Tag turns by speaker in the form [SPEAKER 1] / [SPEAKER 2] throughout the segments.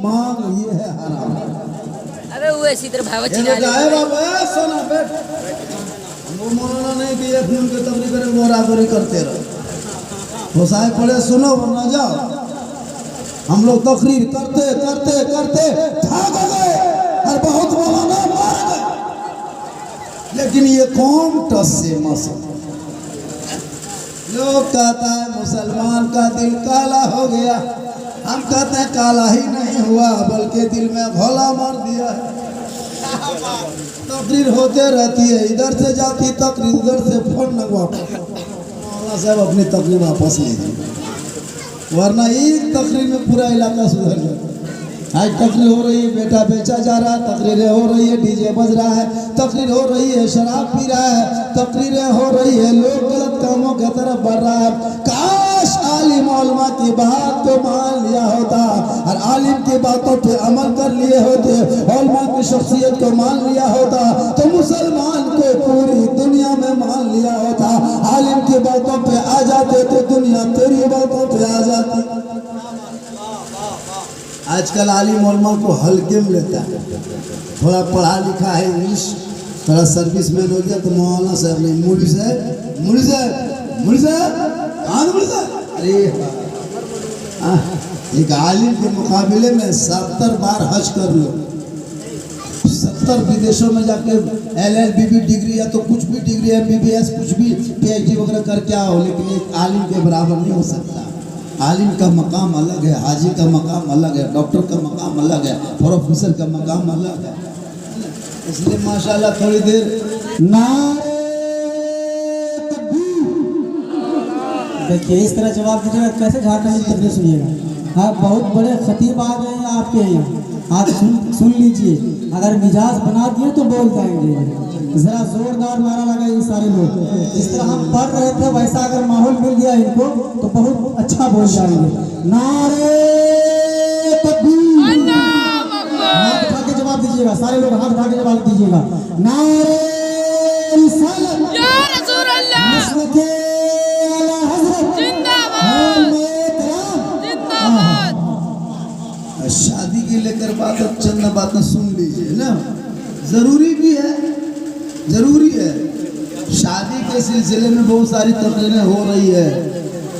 [SPEAKER 1] मांग ये है हराम।
[SPEAKER 2] अबे वो ऐसी तरह भाव चिल्ला
[SPEAKER 1] ये गाय बाबा सोना बैठ, वो मौलाना नहीं कि एक दिन के तकरीर करें गोरागोरी करते रहो। होसाई पड़े सुनो वरना जाओ। हम लोग तकरीर करते करते करते थक गए और बहुत मौलाना मार गए, लेकिन ये कौन टस से मस। लोग कहता है मुसलमान का दिल काला हो गया, हम कहते हैं काला ही नहीं हुआ बल्कि दिल में घोला मार दिया है। तकरीर होते रहती है, इधर से जाती तकरीर, उधर से फोन लगवा मौलाना साहब अपनी तकरीर वापस लीजिए, वरना एक तकरीर में पूरा इलाका सुधर जाए। आज तकरीर हो रही है, बेटा बेचा जा रहा है, तकरीरें हो रही है, डीजे बज रहा है, तकरीर हो रही है, शराब पी रहा है, तकरीरें हो रही है, लोग गलत कामों की तरफ बढ़ रहा है। काश आलिम उलमा की बात को मान लिया होता और आलिम की बातों पे अमल कर लिए होते, उलमा की शख्सियत को मान लिया होता तो मुसलमान को पूरी दुनिया में मान लिया होता। आलिम की बातों पे आ जाते तो दुनिया तेरी बातों पे आ जाती। आजकल आलिम उलमा को हल्के में लेता है, थोड़ा पढ़ा लिखा है, इंग्लिश थोड़ा सर्विसमैन हो गया तो मौलाना साहब नहीं, मुड़ी साहब मुड़ी साहब मुड़ी साहब कहाँ मुड़ी साहब। अरे एक आलिम के मुकाबले में 70 बार हज कर लो, 70 विदेशों में जाके LLB डिग्री या तो कुछ भी डिग्री MBBS कुछ भी PhD वगैरह करके आओ, लेकिन एक आलिम के बराबर नहीं हो सकता। आलिम का मकाम अलग है, हाजी का मकाम अलग है, डॉक्टर का मकाम अलग है, प्रोफेसर का मकाम अलग है। इसलिए माशाल्लाह थोड़ी देर नारे
[SPEAKER 3] देखिए इस तरह जवाब दीजिएगा, कैसे झारखंड की तकरीर सुनिएगा। आप बहुत बड़े खतीब आ गए हैं आपके यहाँ, आप सुन लीजिए, अगर मिजाज बना दिए तो बोल जाएंगे। जरा जोरदार नारा लगाइए सारे लोग। जिस तरह हम पढ़ रहे थे वैसा अगर माहौल मिल गया इनको तो बहुत अच्छा बोल जाएंगे। नारे तकबीर, हाथ उठा के जवाब दीजिएगा, सारे लोग हाथ उठा के जवाब दीजिएगा। नारे रिसालत या रसूल अल्लाह, मशरक़े आला हज़रत जिंदाबाद जिंदाबाद।
[SPEAKER 1] शादी के लेकर बात चंद बातें सुन लीजिए ना, जरूरी भी है, जरूरी है। शादी के सिलसिले में बहुत सारी तकरीरें हो रही है।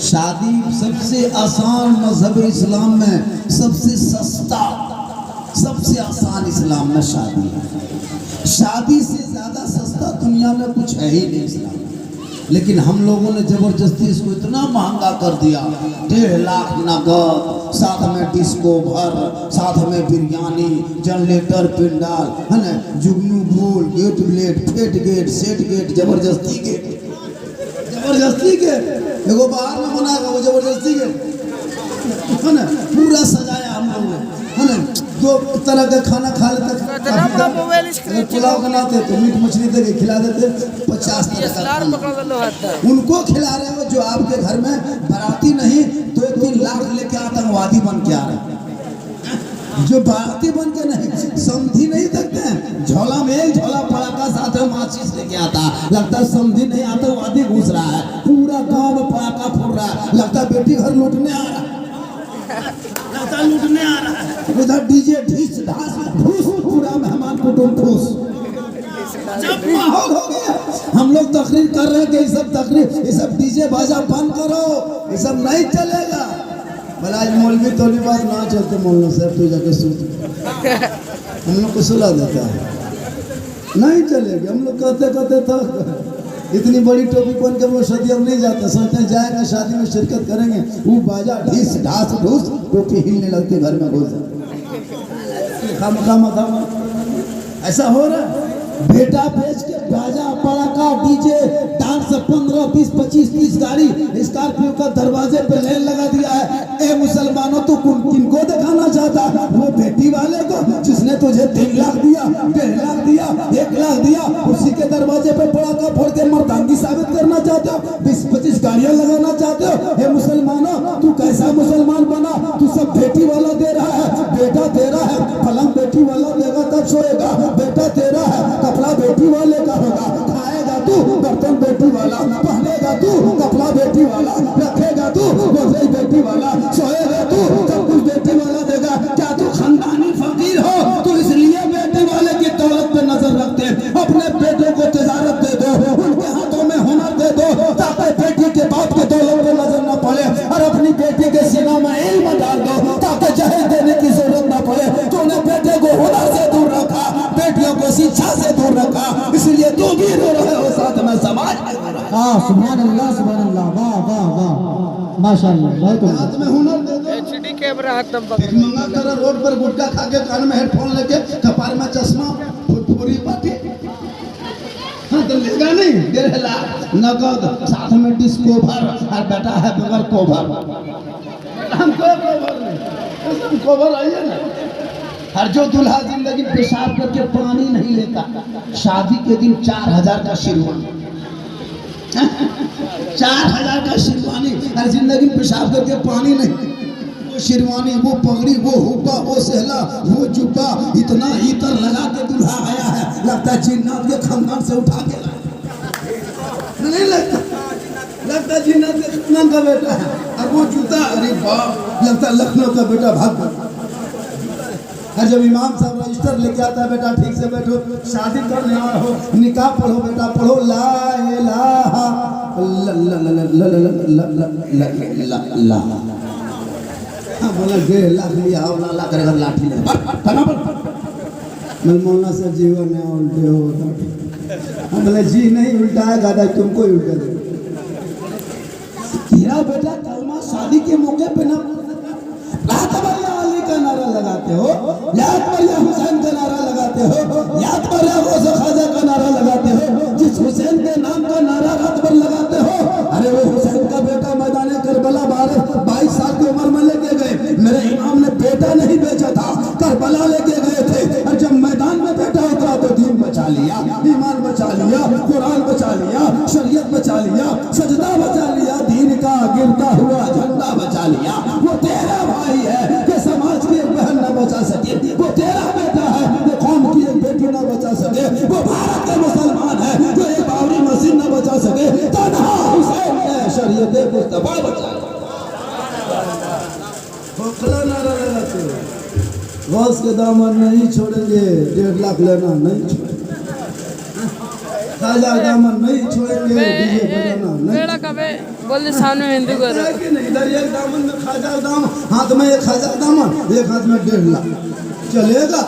[SPEAKER 1] शादी सबसे आसान मजहब इस्लाम में, सबसे सस्ता, सबसे आसान इस्लाम में शादी है। शादी से ज़्यादा सस्ता दुनिया में कुछ है ही नहीं इस्लाम। लेकिन हम लोगों ने ज़बरदस्ती इसको इतना महंगा कर दिया, 1.5 लाख नगद, साथ में डिस्को भर, साथ में बिरयानी, जनरेटर, पिंडाल है ना, जुगनू बोल, गेट ब्लेड, फेट गेट, सेट गेट, जबरदस्ती गेट, जबरदस्ती गेट। देखो बाहर में बना वो जबरदस्ती गेट है ना, पूरा सजाया हम लोगों ने है ना। 2 तरह का खाना खा लेते, पुलाव बनाते तो मीट मछली देके खिला देते, 50 तरह का उनको खिला रहे हो। जो आपके घर में बाराती नहीं 2-3 लाख लेके आतंकवादी बन के आ रहे हैं, जो बाराती बन के नहीं, समझी नहीं सकते हैं। झोला में एक झोला पड़ाका साथ में माचिस लेके आता, लगता है समझी नहीं आतंकवादी घुस रहा है, पूरा गांव में पड़ाका फूट रहा है, लगता है बेटी घर लूटने आ रहा है, लगता लूटने आ रहा है। उधर डीजे ढीस ढास ठूस, पूरा मेहमान कुटुंब ठूस, जब माहौल हो गया। हम लोग तकरीर कर रहे हैं कि ये सब तकरीर, ये सब डीजे बाजा बंद करो, ये सब नहीं चलेगा। भला आज मौलवी तो नहीं बात ना चलते, मौलवी साहब तो जाके सूत हम लोग को सुला देता है, नहीं चलेगी। हम लोग कहते कहते थक, इतनी बड़ी टोपी पहन के हम लोग शादी में नहीं जाते, सोचते हैं जाएंगे शादी में शिरकत करेंगे, वो बाजा ढीस ढास ढूस, टोपी हिलने लगती, घर में घुस जाते। ऐसा हो रहा है। बेटा बेच के बाजा पड़ाका डीजे डांस 15, 20, 25, 30 गाड़ी स्कॉर्पियो का दरवाजे पे लाइन लगा दिया है। ए मुसलमानों, तो किनको दिखाना चाहता है? वो बेटी वाले को जिसने तुझे 3 लाख दिया, 1.5 लाख दिया, 1 लाख दिया, उसी के दरवाजे पे पड़ाका फोड़ के मर्दानगी साबित करना चाहते हो? 20-25 गाड़ियां लगाना चाहते हो? हे मुसलमानों, तू कैसा मुसलमान बना? तू सब बेटी वाला दे रहा है, बेटा तेरा है, पलंग बेटी वाला देगा तब सोएगा, बेटा तेरा है, कपड़ा बेटी वाले का होगा, खाएगा तू बर्तन बेटी वाला, पहनेगा तू कपड़ा बेटी वाला, रखेगा तू बेटी वाला, सोएगा तू सब कुछ बेटी वाला देगा। क्या तू
[SPEAKER 3] सुभान अल्लाह, वाह वाह वाह, माशाअल्लाह, बहुत
[SPEAKER 1] हाथ
[SPEAKER 3] बढ़िया।
[SPEAKER 1] में हुनर दे दो।
[SPEAKER 2] एचडी कैमरा एकदम
[SPEAKER 1] एक मंगा तरह रोड पर गुटखा खा के कान में हेडफोन लेके कपार में चश्मा पूरी पार्टी। हाँ तो लेगा नहीं 1.5 लाख नगद, साथ में डिस्कोवर और बेटा है बगैर कोवर। हमको कोवर नहीं, उसमें कोवर आइए ना। हर जो दूल्हा जिंदगी पेशाब करके पानी नहीं लेता, शादी के दिन 4000 का शेरवानी 4000 का शेरवानी, हर जिंदगी पेशाब करके पानी नहीं, वो शेरवानी, वो पगड़ी, वो हुब्बा, वो सहला, वो जुब्बा, इतना इतर लगा के दूल्हा आया है, लगता है जिन्नात के खानदान से उठा के लाया। नहीं लगता जिन्नात के खानदान का बेटा है। और वो जूता, अरे बाप, लगता है लखनऊ का बेटा भाग गया। और जब इमाम साहब रजिस्टर लेके आता है, बेटा ठीक से बैठो, शादी करने आए हो, निकाह पढ़ो बेटा, पढ़ो ला इलाहा इल्लल्लाह। हाँ बोला 1.5 लाख लिया, और ला करेगा लाठी ले करना पड़। मौलाना साहब जीवन में उल्टे हो, हम बोले जी नहीं उल्टाएगा तो तुमको ही उल्टा देगा। तेरा बेटा कलमा शादी के मौके पे ना का नारा लगाते हो, याद पर या हुसैन का नारा लगाते हो, याद पर या गौसे ख्वाजा का नारा लगाते हो, जिस हुसैन के नाम का नारा रात भर लगाते हो। अरे वो हुसैन का बेटा मैदान करबला 22 साल की उम्र में लेके गए, मेरे इमाम ने बेटा नहीं बेचा था, करबला लेके गए थे। और जब मैदान में बेटा होता तो दीन बचा लिया, ईमान बचा लिया, कुरान बचा लिया, शरीयत बचा लिया, सजदा बचा लिया, दीन का गिरता हुआ झंडा बचा लिया। वो तेरा भाई है कि समाज की एक बहन न बचा सके, वो तेरा बेटा है कि कौम की एक बेटी न बचा सके, वो भारत के मुसलमान है जो एक बाबरी मस्जिद न बचा सके, तन्हा हुसैन है शरीयत मुस्तफा बचा। खोखला नारा लगाते हो, गौस के दामन नहीं छोड़ेंगे, 1.5 लाख लेना नहीं छोड़ेंगे, खाजा दामन नहीं छोड़ेंगे, डीजे बजाना नहीं।
[SPEAKER 2] कबे बोल सामने हिंदू करो
[SPEAKER 1] इधर एक दामन में खाजा दामन, हाथ में एक खाजा दामन, एक हाथ में 1.5 लाख चलेगा।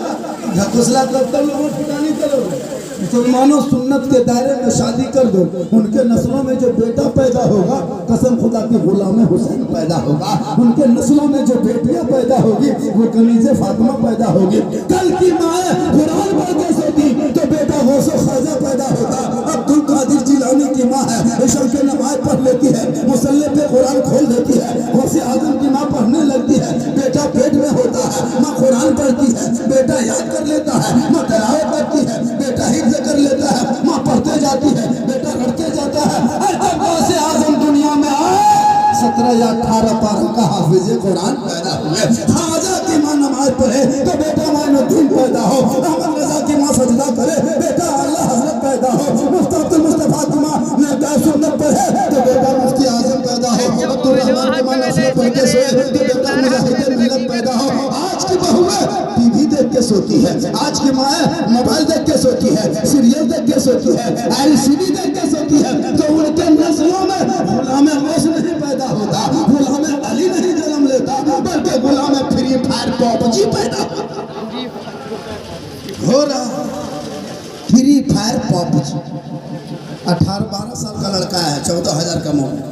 [SPEAKER 1] घकुसला कब तक लोगों फुटानी करोगे? मुसलमानों सुन्नत के दायरे में शादी कर दो, उनके नस्लों में जो बेटा पैदा होगा, कसम खुदा की गुलाम हुसैन पैदा होगा, उनके नस्लों में जो बेटियां पैदा होगी वो कनीज़े फातिमा पैदा होगी। कल की माए कुरान पढ़ के सोती तो बेटा गौसे ख्वाजा पैदा होगा। अब्दुल कादिर जिलानी की माँ है, इशा के नमाज पढ़ लेती है, मुसल्ले पे कुरान खोल देती है, गौसे आजम की माँ पढ़ने लगती है, बेटा पेट में होता है, माँ कुरान पढ़ती है, बेटा याद कर लेता है, माँ तिलावत करती है, बेटा हिफ्ज़ कर लेता है, माँ पढ़ते जाती है, बेटा रटते जाता है। और जब गौसे आजम दुनिया में आए 17 या 18 पारा का हाफिज कुरान पैदा हुए, ख्वाजा की माँ नमाज पढ़े तो बेटा माइनुद्दीन पैदा हो, अहमद रजा की माँ सजदा करे बेटा अल्लाह हजरत पैदा हो, मुस्तफा मुस्तफा की माँ ने सुन्नत पढ़े तो बेटा मुफ्ती आजम पैदा हो, अब्दुल रहमान की माँ नफल पढ़ के सोए तो बेटा मुजाहिद मिल्लत पैदा हो। आज की बहुएं टीवी देख के सोती है, आज की माँ मोबाइल देख के सोती है, सीरियल देख के सोती है, LCD देख के सोती है, तो उनके नस्लों में गुलाम गौस नहीं पैदा होता, गुलाम अली नहीं जन्म लेता, बल्कि गुलाम फ्री फायर पबजी पैदा हो रहा। फ्री फायर पबजी 18-12 साल का लड़का है, 14,000 का मोबाइल,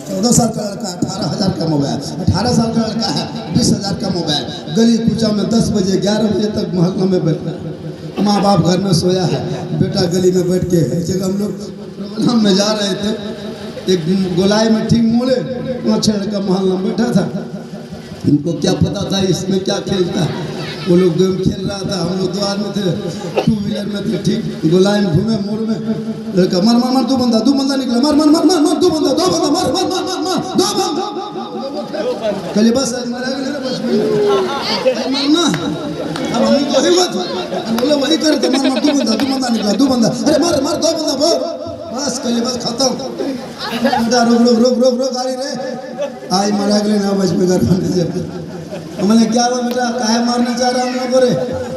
[SPEAKER 1] 14 साल का लड़का 18,000 का मोबाइल, 18 साल का लड़का है 20,000 का मोबाइल, गली कूचा में 10 बजे 11 बजे तक मोहल्ला में बैठता है, माँ बाप घर में सोया है, बेटा गली में बैठ के। एक जगह हम लोग प्रोग्राम में जा रहे थे, एक गोलाई में ठीक मोड़े, वहाँ 6 लड़का मोहल्ला में बैठा था, इनको क्या पता था इसमें क्या खेलता है, वो लोग गेम खेल रहा था, हम लोग 2 आदमी थे, 2 व्हीलर में थे, ठीक गोलाई में घूमे मोड़ में, लड़का मार मार मार 2 बंदा निकला, मार मार मार मार मार 2 बंदा मार मार मार मार मार 2 बंदा, कल बस मारा गया बस मारना। अब हम तो वही बात बोले वही करते, मार मार 2 बंदा निकला, 2 बंदा, अरे मार मार 2 बंदा बस कल बस खत्म। बेटा रोक रोक रोक रोक रोक गाड़ी रे, आज मारा गया ना बच में घर में। हमने क्या हुआ बेटा, काहे मारना चाह रहा हम लोग को रे,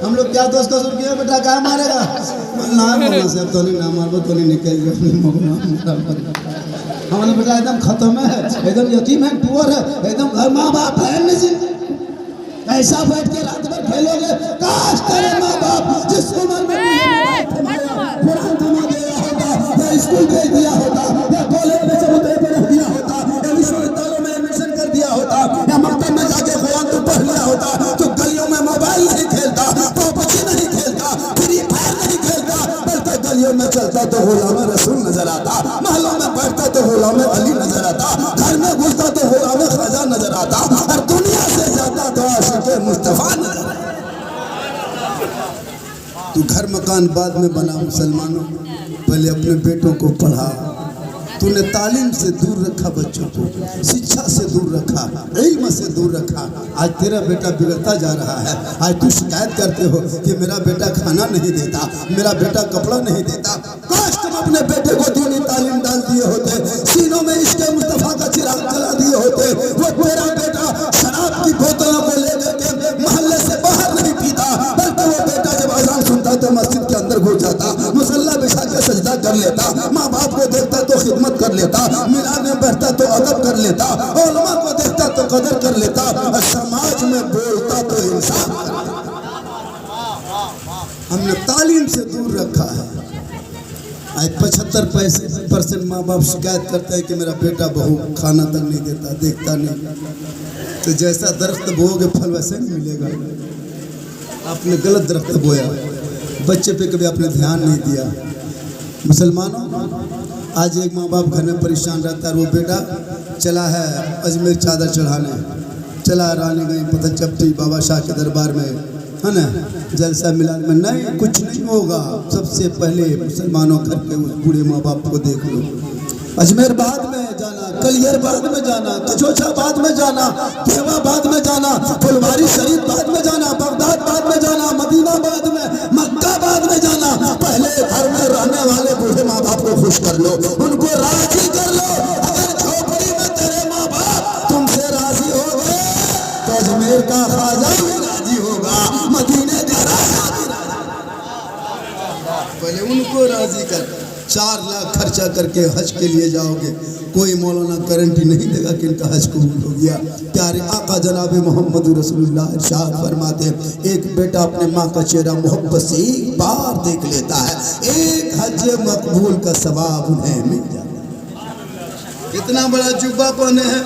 [SPEAKER 1] हम लोग क्या दोस्त का सुन किया बेटा, काहे मारेगा ना बोलना साहब, तो नहीं ना मारो तो नहीं निकल गया। हमारे बेटा एकदम खत्म है, एकदम यतीम है, पुअर है, एकदम घर माँ बाप है नहीं, ऐसा बैठ के रात भर खेलोगे। काश तेरे माँ बाप जिस उम्र में कुरान थमा दिया होता या स्कूल भेज दिया होता या तू घर मकान बाद में बना मुसलमानों, पहले अपने बेटों को पढ़ा। तूने तालीम से दूर रखा बच्चों को, शिक्षा से दूर रखा, इल्म से दूर रखा। आज तेरा बेटा बिगड़ता जा रहा है। आज तू शिकायत करते हो कि मेरा बेटा खाना नहीं देता, मेरा बेटा कपड़ा नहीं देता। काश तुम अपने बेटे को दीनी तालीम डाल दिए होते, सीनों में इश्क़ मुस्तफ़ा का चिराग जला दिए होते। वो तेरा बेटा शराब की बोतलों को लेकर के मोहल्ले से बाहर नहीं पीता, बल्कि वो बेटा जब अज़ान सुनता तो मस्जिद के अंदर घुस जाता, मुसल्ला बिछा के सजदा कर लेता, माँ बाप को देखता तो खिदमत कर लेता, मिलाद में बैठता तो अदब कर लेता, उलमा को देखता तो कदर कर लेता, और समाज में बोलता तो इंसाफ कर लेता। हमने तालीम से दूर रखा है। आज 75% माँ बाप शिकायत करते हैं कि मेरा बेटा बहू खाना तक नहीं देता, देखता नहीं। तो जैसा दरख्त बोओगे फल वैसे नहीं मिलेगा। आपने गलत दरख्त बोया, बच्चे पे कभी आपने ध्यान नहीं दिया। मुसलमानों, आज एक माँ बाप घर में परेशान रहता है, वो बेटा चला है अजमेर चादर चढ़ाने, चला रानी गई पतन चपटी बाबा शाह के दरबार में, है ना, जलसा मिलान में। नहीं, कुछ नहीं होगा। सबसे पहले मुसलमानों घर के उस बूढ़े माँ बाप को देख लो। अजमेर बाद में जाना, कलियर बाद में जाना, कचोचा बाद में जाना, देवा बाद में जाना, फुलवारी शरीफ बाद में जाना, बगदाद बाद में जाना, मदीना बाद में, मक्का बाद में जाना। पहले घर में रहने वाले बूढ़े माँ बाप को खुश कर लो, उनको राजी कर लो। अगर झोपड़ी में तेरे माँ बाप तुमसे राजी हो गए तो अजमेर का ख्वाजा भी राजी होगा, मदीने का राजा भी राजी। पहले उनको राजी कर। 4 लाख खर्चा करके हज के लिए जाओगे, कोई मौलाना गारंटी नहीं देगा कि इनका हज कबूल हो गया। प्यारे आका जनाब मोहम्मद रसूलुल्लाह इरशाद फरमाते हैं, एक बेटा अपने माँ का चेहरा मोहब्बत से एक बार देख लेता है, एक हज मकबूल का सवाब उन्हें मिल जाता है। कितना बड़ा जुब्बा पहने हैं,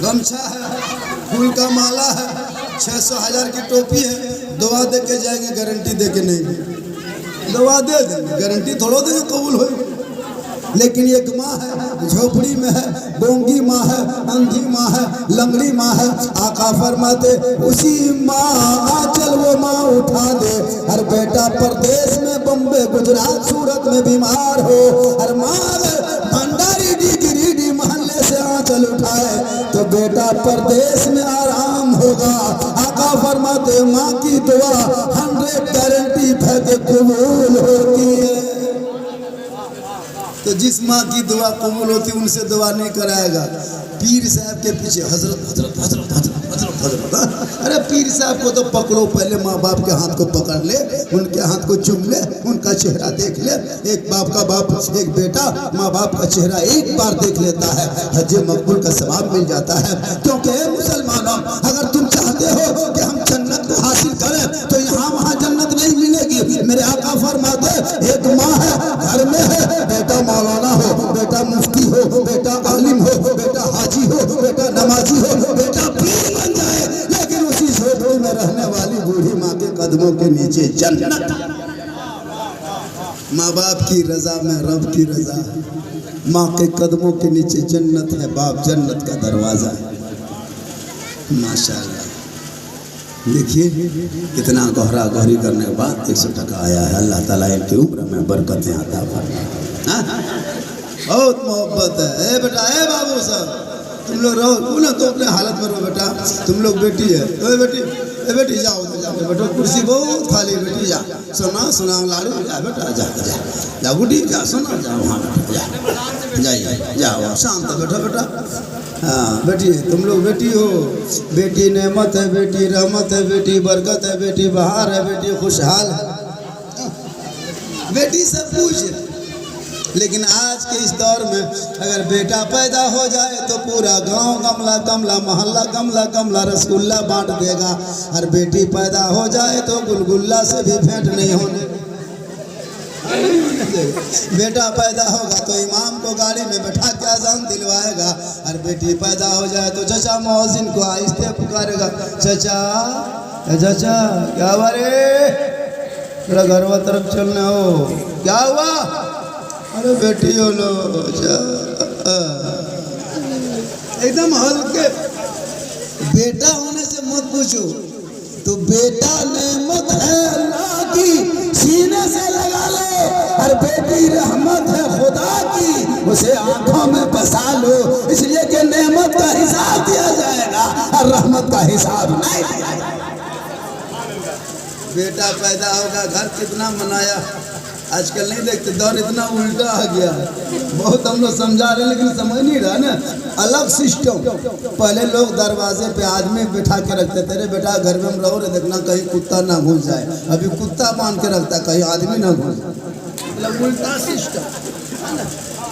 [SPEAKER 1] गमछा है, फूल का माला है, 600,000 की टोपी है, दुआ दे के जाएंगे, गारंटी दे के नहीं। दवा दे देंगे, गारंटी थोड़ा देंगे कबूल हो। लेकिन एक माँ है, झोपड़ी में है, गोंगी माँ है, अंधी माँ है, लंगड़ी माँ है। आका फरमाते उसी माँ आंचल वो माँ उठा दे। हर बेटा परदेश में, बम्बे गुजरात सूरत में बीमार हो, हर माँ भंडारी गिरिडीह मोहल्ले से आंचल उठाए तो बेटा परदेश में आराम होगा। आका फरमाते माँ की दुआ 100 गारंटी फैदे कबूल होती है। तो जिस माँ की दुआ कबूल होती उनसे दुआ नहीं कराएगा। पीर साहब के पीछे हजरत हजरत हजरत हजरत हजरत हजरत। अरे पीर साहब को तो पकड़ो, पहले माँ बाप के हाथ को पकड़ ले, उनके हाथ को चूम ले, उनका चेहरा देख ले। एक बाप का बाप, एक बेटा माँ बाप का चेहरा एक बार देख लेता है, हज मकबूल का सवाब मिल जाता है। क्योंकि मुसलमानों, अगर तुम चाहते हो कि हम जन्नत को हासिल करें तो यहाँ वहाँ जन्नत नहीं मिलेगी। मेरे आका फरमाते एक माँ है, घर में है, बेटा मौलाना हो, बेटा मुफ्ती हो, बेटा आलिम हो, बेटा हाजी हो, बेटा नमाजी हो, बेटा पीर बन जाए, लेकिन उसी झोपड़ी में रहने वाली बूढ़ी माँ के कदमों के नीचे जन्नत। माँ बाप की रजा में रब की रजा है, माँ के कदमों के नीचे जन्नत है, बाप जन्नत का दरवाजा है। माशाअल्लाह, देखिए कितना गहरा गहरी करने के बाद 100 टका आया है। अल्लाह ताला इनकी उम्र में बरकतें अता फरमाए। बहुत मोहब्बत है। ए बेटा, ए बाबू साहब, तुम लोग रहो ना, तो अपने हालत में रहो बेटा। तुम लोग बेटी है, तो बेटी, ए बेटी जाओ जाओ बेटो, कुर्सी बहुत खाली, बेटी जा, सुना सुना लाड़ू, जा बेटा, जा जा जा बुढ़ी, जा सुना, जा वहाँ जा, जाइए जाओ, शांत बैठो बेटा। हाँ बेटी, तुम लोग बेटी हो। बेटी नेमत है, बेटी रहमत है, बेटी बरकत है, बेटी बहार है, बेटी खुशहाल है, बेटी सब कुछ है। लेकिन आज के इस दौर में अगर बेटा पैदा हो जाए तो पूरा गांव गमला गमला, मोहल्ला गमला गमला रसगुल्ला बांट देगा। और बेटी पैदा हो जाए तो गुलगुल्ला से भी भेंट नहीं होने। बेटा पैदा होगा तो इमाम को गाड़ी में बैठा के अजान दिलवाएगा, और बेटी पैदा हो जाए तो चचा मौजिन को आहिस्ते पुकारेगा, चचा चचा क्या हुआ रे, तेरा घरवा तरफ चलना हो, क्या हुआ, अरे बेटी हो लो, एकदम हल्के। बेटा होने से मत पूछो, तो बेटा नेमत है अल्लाह की, बेटी रहमत है खुदा की, उसे आंखों में बसा लो, इसलिए कि नेमत का हिसाब दिया जाएगा और रहमत का हिसाब नहीं दिया जाएगा। बेटा पैदा होगा, घर कितना मनाया, आजकल नहीं देखते, दौर इतना उल्टा आ गया। बहुत हम लोग समझा रहे लेकिन समझ नहीं रहा ना। अलग सिस्टम। पहले लोग दरवाजे पे आदमी बिठा के रखते थे, बेटा घर में हम रहो रे, देखना कहीं कुत्ता ना घुस जाए। अभी कुत्ता बांध के रखता, कहीं आदमी ना घुस जाए। मतलब उल्टा सिस्टम है ना,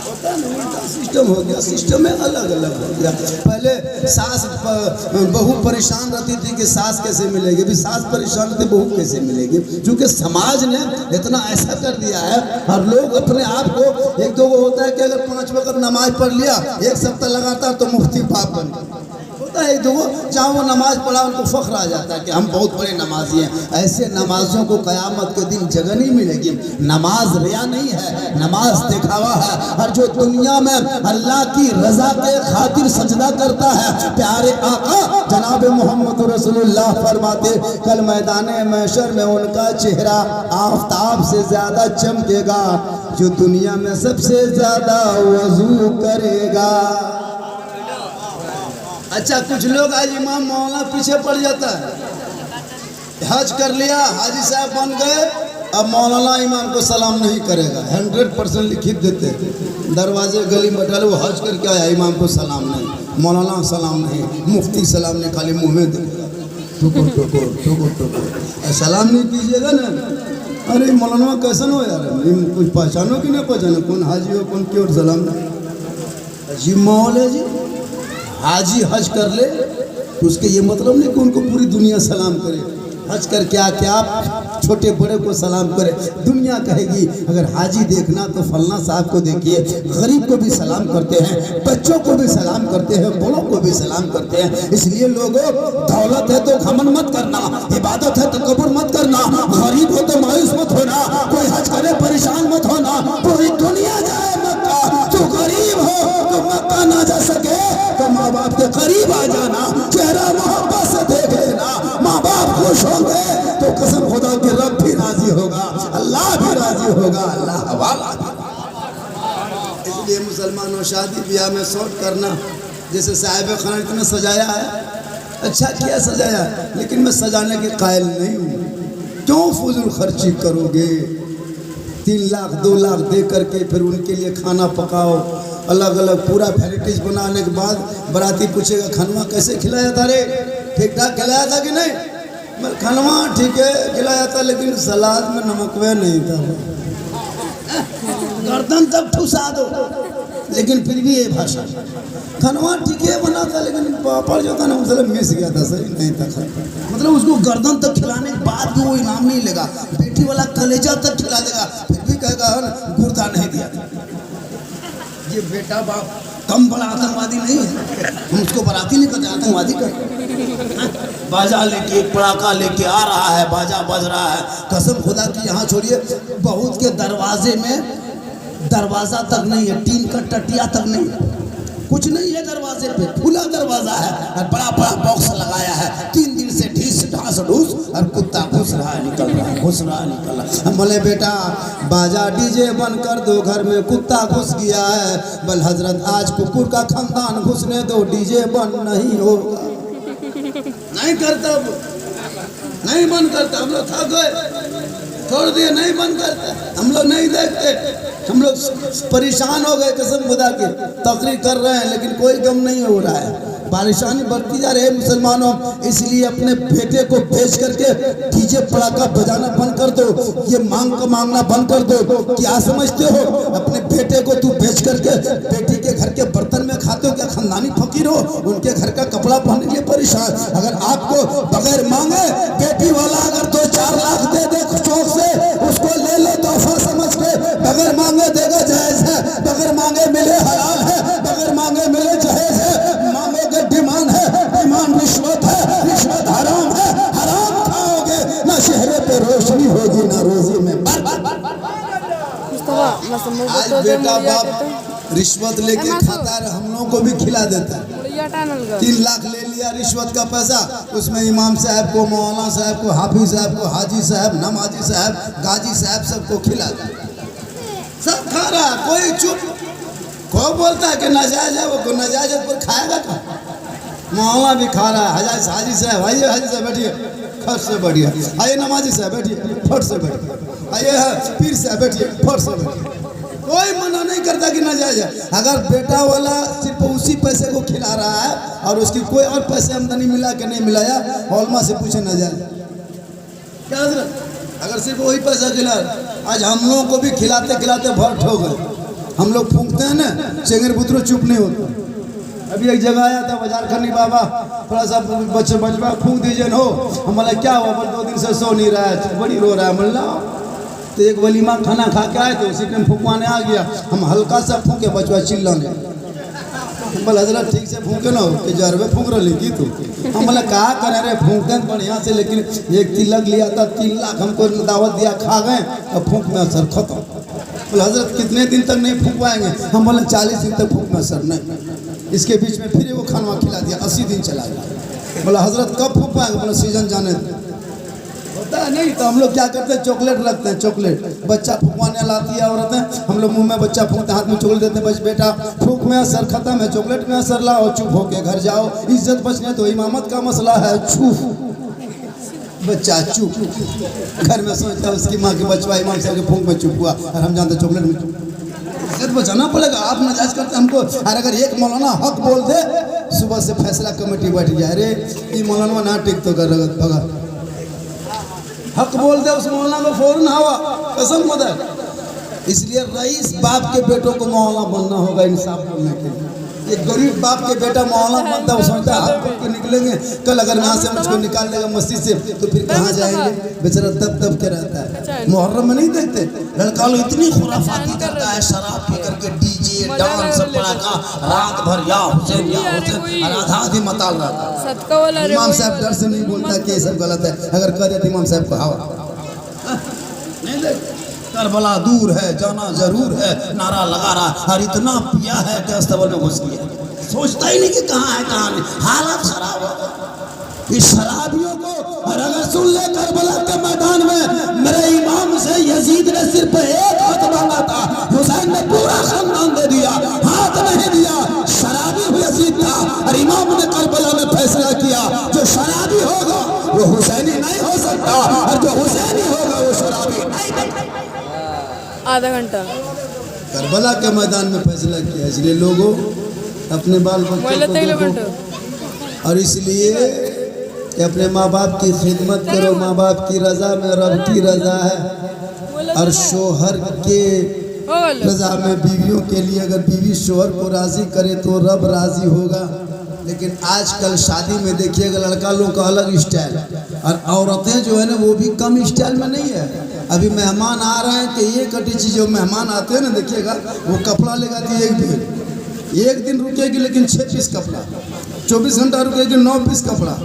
[SPEAKER 1] होता है ना, उल्टा सिस्टम हो गया। सिस्टम में अलग अलग हो गया। पहले सास बहू परेशान रहती थी कि सास कैसे मिलेगी, अभी सास परेशान रहती बहू कैसे मिलेगी, क्योंकि समाज ने इतना ऐसा कर दिया है। और लोग अपने आप को, एक दो को होता है कि अगर 5 वक्त नमाज पढ़ लिया, एक सप्ताह लगातार, तो मुफ्ती बाप बन गया। एक दो जहाँ वो नमाज पढ़ा उनको फख्र आ जाता है कि हम बहुत बड़े नमाजी हैं। ऐसे नमाजियों को क़यामत के दिन जगह नहीं मिलेगी। नमाज रिया नहीं है, नमाज दिखावा है। और जो दुनिया में अल्लाह की रजा के खातिर सजदा करता है, प्यारे आका जनाब मोहम्मद रसूलुल्लाह फरमाते, कल मैदान महशर में उनका चेहरा आफताब से ज़्यादा चमकेगा जो दुनिया में सबसे ज़्यादा वजू करेगा। अच्छा, कुछ लोग आज इमाम मौलाना पीछे पड़ जाता है। हज कर लिया, हाजी साहब बन गए, अब मौलाना इमाम को सलाम नहीं करेगा। 100% लिखित देते, दरवाजे गली में डाले, वो हज करके आया, इमाम को सलाम नहीं, मौलाना सलाम नहीं, मुफ्ती सलाम नहीं, खाली मुँह में देगा, ठुकुर ठुकुर ठुकुर ठुकुर, सलाम नहीं कीजिएगा ना। अरे मौलाना कैसन हो यार, कुछ पहचानो कि नहीं पहचानो, कौन हाजी हो कौन की और सलाम नहीं। जी मौल है जी, हाजी हज कर ले तो उसके ये मतलब नहीं कि उनको पूरी दुनिया सलाम करे। हज कर क्या क्या छोटे बड़े को सलाम करे, दुनिया कहेगी। अगर हाजी देखना तो फलना साहब को देखिए, गरीब को भी सलाम करते हैं, बच्चों को भी सलाम करते हैं, बड़ों को भी सलाम करते हैं। इसलिए लोगों, दौलत है तो घमंड मत करना, इबादत है तो कब्र मत करना, गरीब हो तो मायूस मत होना, कोई हज करे परेशान मत होना। पूरी दुनिया जाए मक्का, जो गरीब हो तो मक्का ना जा सके तो माँ बाप के करीब आ जाना, चेहरा मोहब्बत से देख लेना, माँ बाप खुश होंगे तो कसम खुदा के रब भी राजी होगा, अल्लाह भी राजी होगा, अल्लाह वाला। इसलिए मुसलमानों, शादी ब्याह में शॉर्ट करना, जैसे साहिब खाना इतना सजाया है, अच्छा किया सजाया, लेकिन मैं सजाने के कायल नहीं हूँ। क्यों फजूल खर्ची करोगे? 3 लाख 2 लाख दे करके फिर उनके लिए खाना पकाओ, अलग अलग पूरा वैराइटीज बनाने के बाद बराती पूछेगा खनवा कैसे खिलाया था रे, ठीक ठाक खिलाया था कि नहीं? मैं खनवा ठीक है खिलाया था, लेकिन सलाद में नमकवे नहीं था। गर्दन तक ठुसा दो, लेकिन फिर भी ये भाषा, खनवा ठीक है बना था, लेकिन पापड़ जो था ना मतलब मिस गया था, सही नहीं था। मतलब उसको गर्दन तक खिलाने के बाद भी वो इनाम नहीं लेगा, बेटी वाला कलेजा तक खिला देगा, फिर भी कहेगा गुर्दा नहीं दिया। ये बेटा बाप कम बड़ा आतंकवादी नहीं है, हम उसको बराती नहीं करते, आतंकवादी कर। बाजा लेके पड़ाका लेके आ रहा है, बाजा बज रहा है, कसम खुदा की। यहाँ छोड़िए, बहुत के दरवाजे में दरवाजा तक नहीं है, टीन का टटिया तक नहीं है, कुछ नहीं है दरवाजे पे, खुला दरवाजा है और बड़ा बड़ा बॉक्स लगाया है। 3 दिन से ढीस ढास ढूस और कुत्ता घुस रहा है निकल रहा है, घुस रहा है निकल रहा है। हम बोले बेटा बाजा डीजे बंद कर दो, घर में कुत्ता घुस गया है। बल हजरत आज कुकुर का खानदान घुसने दो, डीजे बंद नहीं होगा। नहीं करता, नहीं बंद करता, हम लोग थक गए, छोड़ दिए, नहीं बंद करते, हम लोग नहीं देखते, हम लोग परेशान हो गए कसम खुदा की। तकरीर कर रहे हैं लेकिन कोई गम नहीं हो रहा है, परेशानी बढ़ती जा रही है मुसलमानों। इसलिए अपने बेटे को भेज करके डीजे पड़ाका बजाना बंद कर दो, ये मांगना बंद कर दो। क्या समझते हो? अपने बेटे को तू भेज करके बेटी के घर के बर्तन में खाते हो क्या? खानदानी फकीर हो, उनके घर का कपड़ा पहनने के लिए परेशान। अगर आपको बगैर मांगे बेटी वाला अगर 2-4 लाख दे दे चौक से, उसको ले लो तोहफा समझ के। बगैर मांगे देगा जायज है, बगैर मांगे मिले हलाल है, बगैर मांगे मिले जायज है। मांगोगे डिमांड है, डिमांड रिश्वत है, रिश्वत हराम है, हराम खाओगे ना चेहरे पे रोशनी होगी ना रोजी में। आज बेटा बाप रिश्वत लेके खाता है, हम लोगों को भी खिला देता है। 3 लाख ले लिया रिश्वत का पैसा, उसमें इमाम साहब को, मौलाना साहब को, हाफिज साहब को, हाजी साहब, नमाजी साहब, गाजी साहब सबको खिला दिया। सब खा रहा, कोई चुप। को बोलता है कि नाजायज है, वो नाजायज पर खाएगा क्या? मोहल्ला भी खा रहा है। हजाज हाजी साहब, आइए हाजी साहब बैठिए, फट से बढ़िया। आइए नमाजी साहब बैठिए, फट से बैठिए। आइए पीर साहब बैठिए, फट से बैठिए। कोई मना नहीं करता कि नाजायज है। अगर बेटा वाला सिर्फ उसी पैसे को खिला रहा है और उसकी कोई और पैसे आमदनी मिला कि नहीं मिलाया, औलमा से पूछे नाजायज क्या हजरत? अगर सिर्फ वही पैसा खिला, आज हम लोगों को भी खिलाते खिलाते भट हो गए। हम लोग फूंकते हैं ना, चेंगर पुत्रो चुप नहीं होता। अभी एक जगह आया था बाजार खन्नी बाबा, थोड़ा सा बचवा फूंक दीजिए हो। हम बोला क्या हुआ? बोल 2 दिन से सो नहीं रहा है, बड़ी रो रहा है। बोला तो एक वलीमा खाना खा के आए थे, उसी टाइम फूकवाने आ गया। हम हल्का सा फूके, बचवा चिल्लाने। हम बोला हजरत ठीक से फूके ना हो कि जरबे फूक रही की तू। हम बोला कहा करे रे, फूकते बढ़िया से, लेकिन एक तिलक लिया था 3 लाख हमको दावत दिया, खा गए, अब फूक में असर खत्म। बोले हजरत कितने दिन तक नहीं फूकवाएंगे? हम बोले 40 दिन तक फूक में असर नहीं। इसके बीच में फिर वो खाना खिला दिया, 80 दिन चला गया। बोला हजरत कब फूकवाएंगे? बोला सीजन जाने होता है नहीं। तो हम लोग क्या करते हैं, चॉकलेट रखते हैं। चॉकलेट बच्चा फूकवाने लाती है औरतें, हम लोग मुंह में बच्चा फूकते, हाथ में चॉकलेट देते हैं। बस बेटा फूक में असर खत्म है, चॉकलेट में असर लाओ, चुप होके घर जाओ, इज्जत बचने तो इमामत का मसला है। चुप बच्चा चुप, घर में सोचता है उसकी माँ की बचवा इमाम साहब के फूंक में चुप हुआ, और हम जानते चॉकलेट में चुप। इज्जत बचाना पड़ेगा। आप नाजायज करते हमको। और अगर एक मौलाना हक बोल दे, सुबह से फैसला कमेटी बैठ जाए, अरे ये मौलाना ना टिक तो कर रगत भगा। हक बोल दे उस मौलाना को फौरन हवा, कसम खुदा। इसलिए रईस बाप के बेटों को मौलाना बनना होगा इंसाफ बोलने के लिए। एक गरीब बाप के बेटा मौलाना बनता है, सोचता है हाथ पकड़ के निकलेंगे, कल अगर यहाँ से मुझको निकाल देगा मस्जिद से तो फिर कहाँ जाएंगे? बेचारा दब दब के रहता है। मुहर्रम में नहीं देखते लड़का लोग इतनी खुराफाती करता है, शराब पी करके डीजे डांस पड़ाका, रात भर या हुसैन आधा आधी मताल रहता है। इमाम साहब डर से नहीं बोलता कि ये सब गलत है। अगर कह देते इमाम साहब को हवा नहीं देख, करबला दूर है, जाना जरूर है, नारा लगा रहा, और इतना पिया है कि अस्तबल में घुस गया, सोचता ही नहीं कि कहाँ है कहाँ नहीं। हालत खराब हो इस शराबियों को। और अगर सुन ले करबला के मैदान में मेरे इमाम से यजीद ने सिर्फ एक हाथ मांगा था, हुसैन ने पूरा खानदान दे दिया, हाथ नहीं दिया। शराबी यजीद था और इमाम ने करबला में फैसला किया, जो शराबी होगा वो हुसैनी नहीं हो सकता, और जो हुसैनी होगा वो शराबी नहीं।
[SPEAKER 2] आधा घंटा
[SPEAKER 1] करबला के मैदान में फैसला किया। इसलिए लोगों अपने बाल बच्चों को, और इसलिए कि अपने माँ बाप की खिदमत करो। माँ बाप की रजा में रब की रजा है, और शोहर के रजा में बीवियों के लिए, अगर बीवी शोहर को राजी करे तो रब राजी होगा। लेकिन आजकल शादी में देखिएगा लड़का लोग का अलग स्टाइल, और औरतें जो है ना वो भी कम स्टाइल में नहीं है। अभी मेहमान आ रहे हैं कि ये कटी चीज़, जो मेहमान आते हैं ना देखिएगा वो कपड़ा लेगा दी एक दिन रुकेगी, लेकिन 6 पीस कपड़ा, 24 घंटा रुकेगी 9 पीस कपड़ा,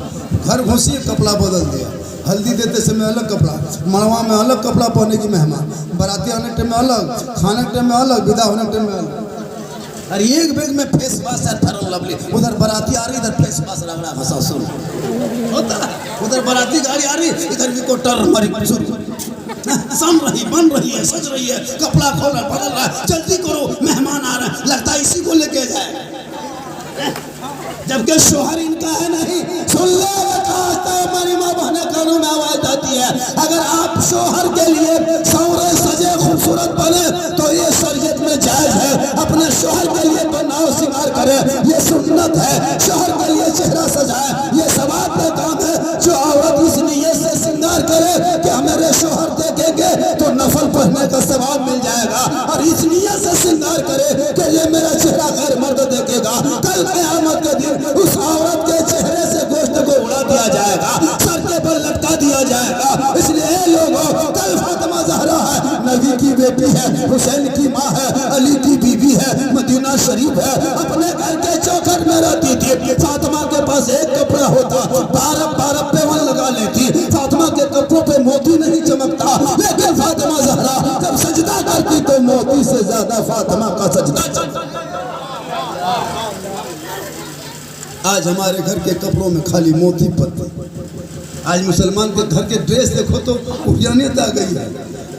[SPEAKER 1] घर घुसी कपड़ा बदल दिया। हल्दी देते समय अलग कपड़ा, मड़वा में अलग कपड़ा पहनेगी मेहमान, बाराती आने टाइम में अलग, खाने टाइम में अलग, विदा होने टाइम में अलग। और एक बैग में फेस वाश है फेयर लवली, उधर बाराती आ रही, इधर फेस वाश रगड़ा घसा सुन होता, उधर बाराती गाड़ी आ रही, इधर भी कोटर हमारी शुरू सम रही, बन रही है, सज रही है, कपड़ा खोल रहा, बदल रहा है, जल्दी करो मेहमान आ रहे हैं, लगता है इसी को लेके जाए, जबकि शोहर इनका है नहीं। सुन ले हमारी माँ बहने कानों में आवाज आती है, अगर आप शोहर के लिए सौरे सजे खूबसूरत बने तो ये शरीयत में जायज है। अपने शोहर के लिए तो नाव सिंगार करे, ये सुन्नत है। शोहर के लिए चेहरा सजाए, ये सवाब का काम है। जो औरत इस नियत से सिंगार करे कि हमारे शोहर देखेंगे तो नफल पढ़ने का सवाब मिल जाएगा, और इस नियत से सिंगार करे कि ये मेरा चेहरा गैर मर्द देखेगा, कल क़यामत के दिन उस औरत के चेहरे से गोश्त को उड़ा दिया जाएगा, सर के पर लटका दिया जाएगा। इसलिए लोगों, कल फातिमा ज़हरा है, नबी की बेटी है, हुसैन की माँ है, अली की बीवी है, मदीना शरीफ है, अपने घर के चौखट में रहती थी। फातिमा के पास एक कपड़ा होता, 12 पेवन लगा लेती। फातिमा के कपड़ों पे मोती नहीं चमकता, लेकिन फातिमा ज़हरा जब सजदा करती तो मोती से ज्यादा फातिमा का सजदा चमकता। आज हमारे घर के कपड़ों में खाली मोती पत्ती, आज मुसलमान के घर के ड्रेस देखो तो उजानियत आ गई है।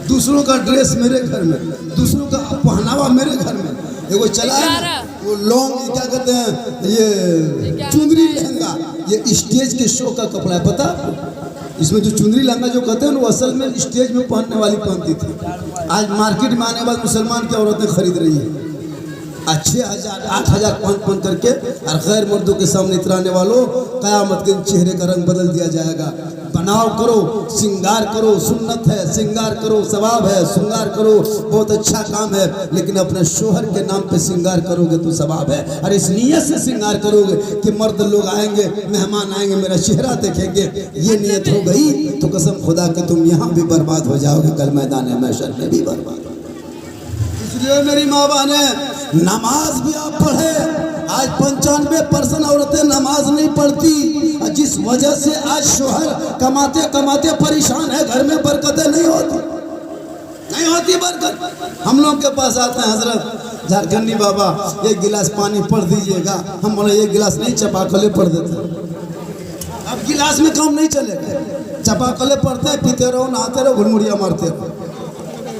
[SPEAKER 1] दूसरों का ड्रेस मेरे घर में, दूसरों का पहनावा मेरे घर में। वो चला है ना, वो लॉन्ग क्या कहते हैं, ये चुंदरी लहंगा, ये स्टेज के शो का कपड़ा है, पता? इसमें जो चुंदरी लहंगा जो कहते हैं वो असल में स्टेज में पहनने वाली पहनती थी। आज मार्केट में आने वाले मुसलमान की औरतें खरीद रही है 6,000 8,000 पहन करके, और गैर मर्दों के सामने इतराने वालों, क़यामत के चेहरे का रंग बदल दिया जाएगा। बनाव करो, श्रृंगार करो, सुन्नत है, श्रृंगार करो, सवाब है, श्रृंगार करो, बहुत अच्छा काम है, लेकिन अपने शोहर के नाम पे श्रृंगार करोगे तो सवाब है। और इस नीयत से श्रृंगार करोगे कि मर्द लोग आएंगे, मेहमान आएंगे, मेरा चेहरा देखेंगे, ये नीयत हो गई तो कसम खुदा कि तुम यहाँ भी बर्बाद हो जाओगे, कल मैदान महशर में भी बर्बाद। इसलिए मेरी माँ बहने, नमाज भी आप पढ़े। आज 95% औरतें नमाज नहीं पढ़ती, जिस वजह से आज शोहर कमाते कमाते परेशान है, घर में बरकतें नहीं होती बरकत। हम लोग के पास आते हैं, हजरत झारखंडी बाबा एक गिलास पानी पढ़ दीजिएगा। हम बोले एक गिलास नहीं, चपाकले पढ़ देते। अब गिलास में काम नहीं चलेगा, चपाकले पढ़ते हैं, पीते रहो, नहाते रहो, घुड़मुड़िया मारते रहो।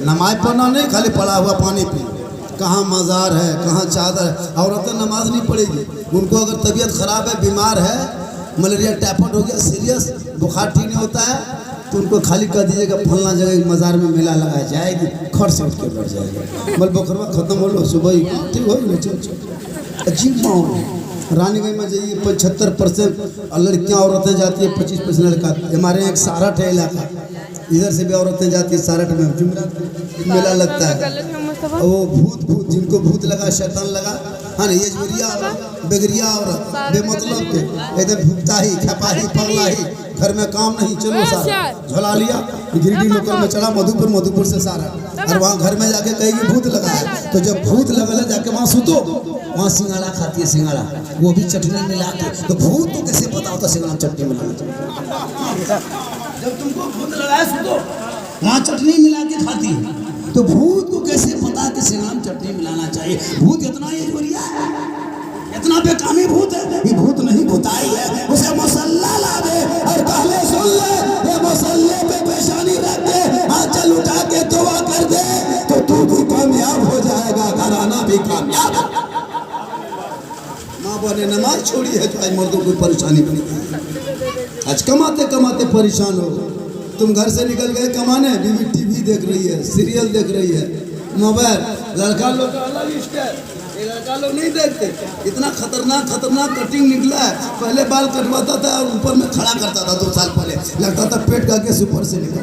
[SPEAKER 1] नमाज पढ़ना नहीं, खाली पड़ा हुआ पानी पी। कहाँ मज़ार है, कहाँ चादर है। औरतें नमाज नहीं पढ़ेगी, उनको अगर तबीयत ख़राब है, बीमार है, मलेरिया टाइफाइड हो गया, सीरियस बुखार ठीक नहीं होता है, तो उनको खाली कर दीजिएगा फलना जगह मज़ार में मेला लगाया जाएगी, खर से उठ के बैठ जाएगा। बल बखरवा खत्म हो लो, सुबह ही ठीक हो गई। अजीब माहौल है। रानीगंज में जाइए 75% लड़कियाँ औरतें जाती है, 25% लड़का। हमारे यहाँ एक सारठ है इलाका, इधर से भी औरतें जाती है सारठ में, जुमरा मेला लगता है। वो भूत जिनको भूत लगा, शैतान लगा, हाँ ये बेगरिया औरत बेमतलब के एकदम भूखता ही, खपाही, पगला ही, घर में काम नहीं, चलो सारा झोला लिया, गिरिडीह लोकल में चढ़ा मधुपुर से सारा, और वहाँ घर में जाके कहेगी भूत लगा है। तो जब भूत लगा जाके वहाँ सुतो, वहाँ सिंगाड़ा खाती है, सिंगाड़ा वो भी चटनी मिला के। तो भूत तो कैसे पता होता सिंगाड़ा चटनी मिलाना? जब तुमको भूत लगाए सुतो, वहाँ चटनी मिला के खाती है, तो भूत को कैसे पता कि सिंगाड़ा चटनी मिलाना चाहिए? भूत इतना ये जोरिया है, इतना बेकामी भूत है, ये भूत नहीं भूताई है। उसे मसल्ला ला दे और पहले सुन ले, ये मसल्ले पे पेशानी रख दे, आंचल उठा के दुआ कर दे, तो तू भी कामयाब हो जाएगा, घराना भी कामयाब। माँ बहने नमाज छोड़ी है तो आज मर्दों को परेशानी बनी। आज कमाते कमाते परेशान हो। तुम घर से निकल गए कमाने, बीवी टीवी देख रही है, सीरियल देख रही है, मोबाइल। लड़का लोग का अलग स्टाइल, ये लड़का लोग नहीं देखते। इतना खतरनाक कटिंग निकला है। पहले बाल कटवाता था और ऊपर में खड़ा करता था, 2 साल पहले लगता था पेट का गैस ऊपर से निकल।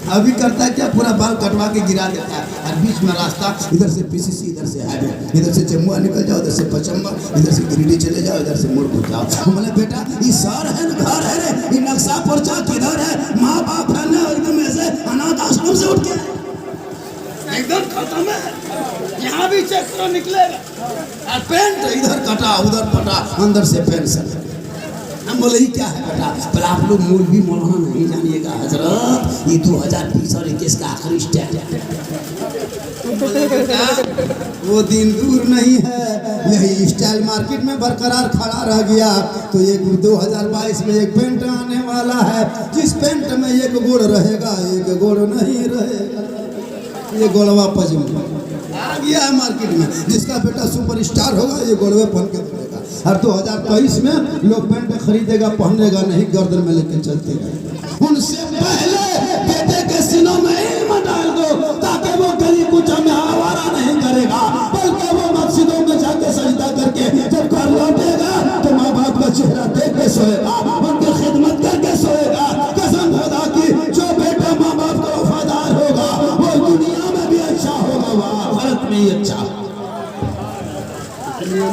[SPEAKER 1] अभी करता है क्या, पूरा बाल कटवा के गिरा देता है, और बीच में रास्ता, इधर से पीसीसी, इधर से हाईवे, इधर से जम्मू निकल जाओ, इधर से पचम्बा, इधर से गिरिडीह चले जाओ, इधर से मुड़ को जाओ। बोले बेटा ये शहर है ना, घर है रे, ये नक्शा पर्चा किधर है? माँ बाप है ना, एकदम ऐसे अनाथ आश्रम से उठ के एकदम खत्म है। यहाँ भी चेक करो निकलेगा, और पेंट इधर कटा उधर फटा, अंदर से पेंसिल। हम बोले ये क्या है बेटा? पर आप लोग मौलवी मौलाना नहीं जानिएगा हजरत, ये 2020 और 21 का आखिरी स्टेप है। वो दिन दूर नहीं है, यही स्टाइल मार्केट में बरकरार खड़ा रह गया। तो एक 2022 में एक पेंट आने वाला है, जिस पेंट में एक गोड़ रहेगा, एक गोड़ नहीं रहेगा। ये गोलवा पजामा आ गया है मार्केट में, जिसका बेटा सुपरस्टार होगा ये गोलवे पहन के चलेगा। और 2023 में लोग पेंट खरीदेगा, पहनेगा नहीं, गर्दन में लेके चलते गए। उनसे पहले बेटे के सीनों में इल्म डाल दो, ताकि वो गली कुचा में आवारा नहीं करेगा, बल्कि वो मस्जिदों में जाके सजदा करके जब घर लौटेगा तो माँ बाप का चेहरा देख के सोएगा, उनकी खिदमत करके सोएगा। कसम खुदा की, जो बेटा माँ बाप का वफादार होगा वो दुनिया में भी अच्छा होगा, आखिरत में ही अच्छा।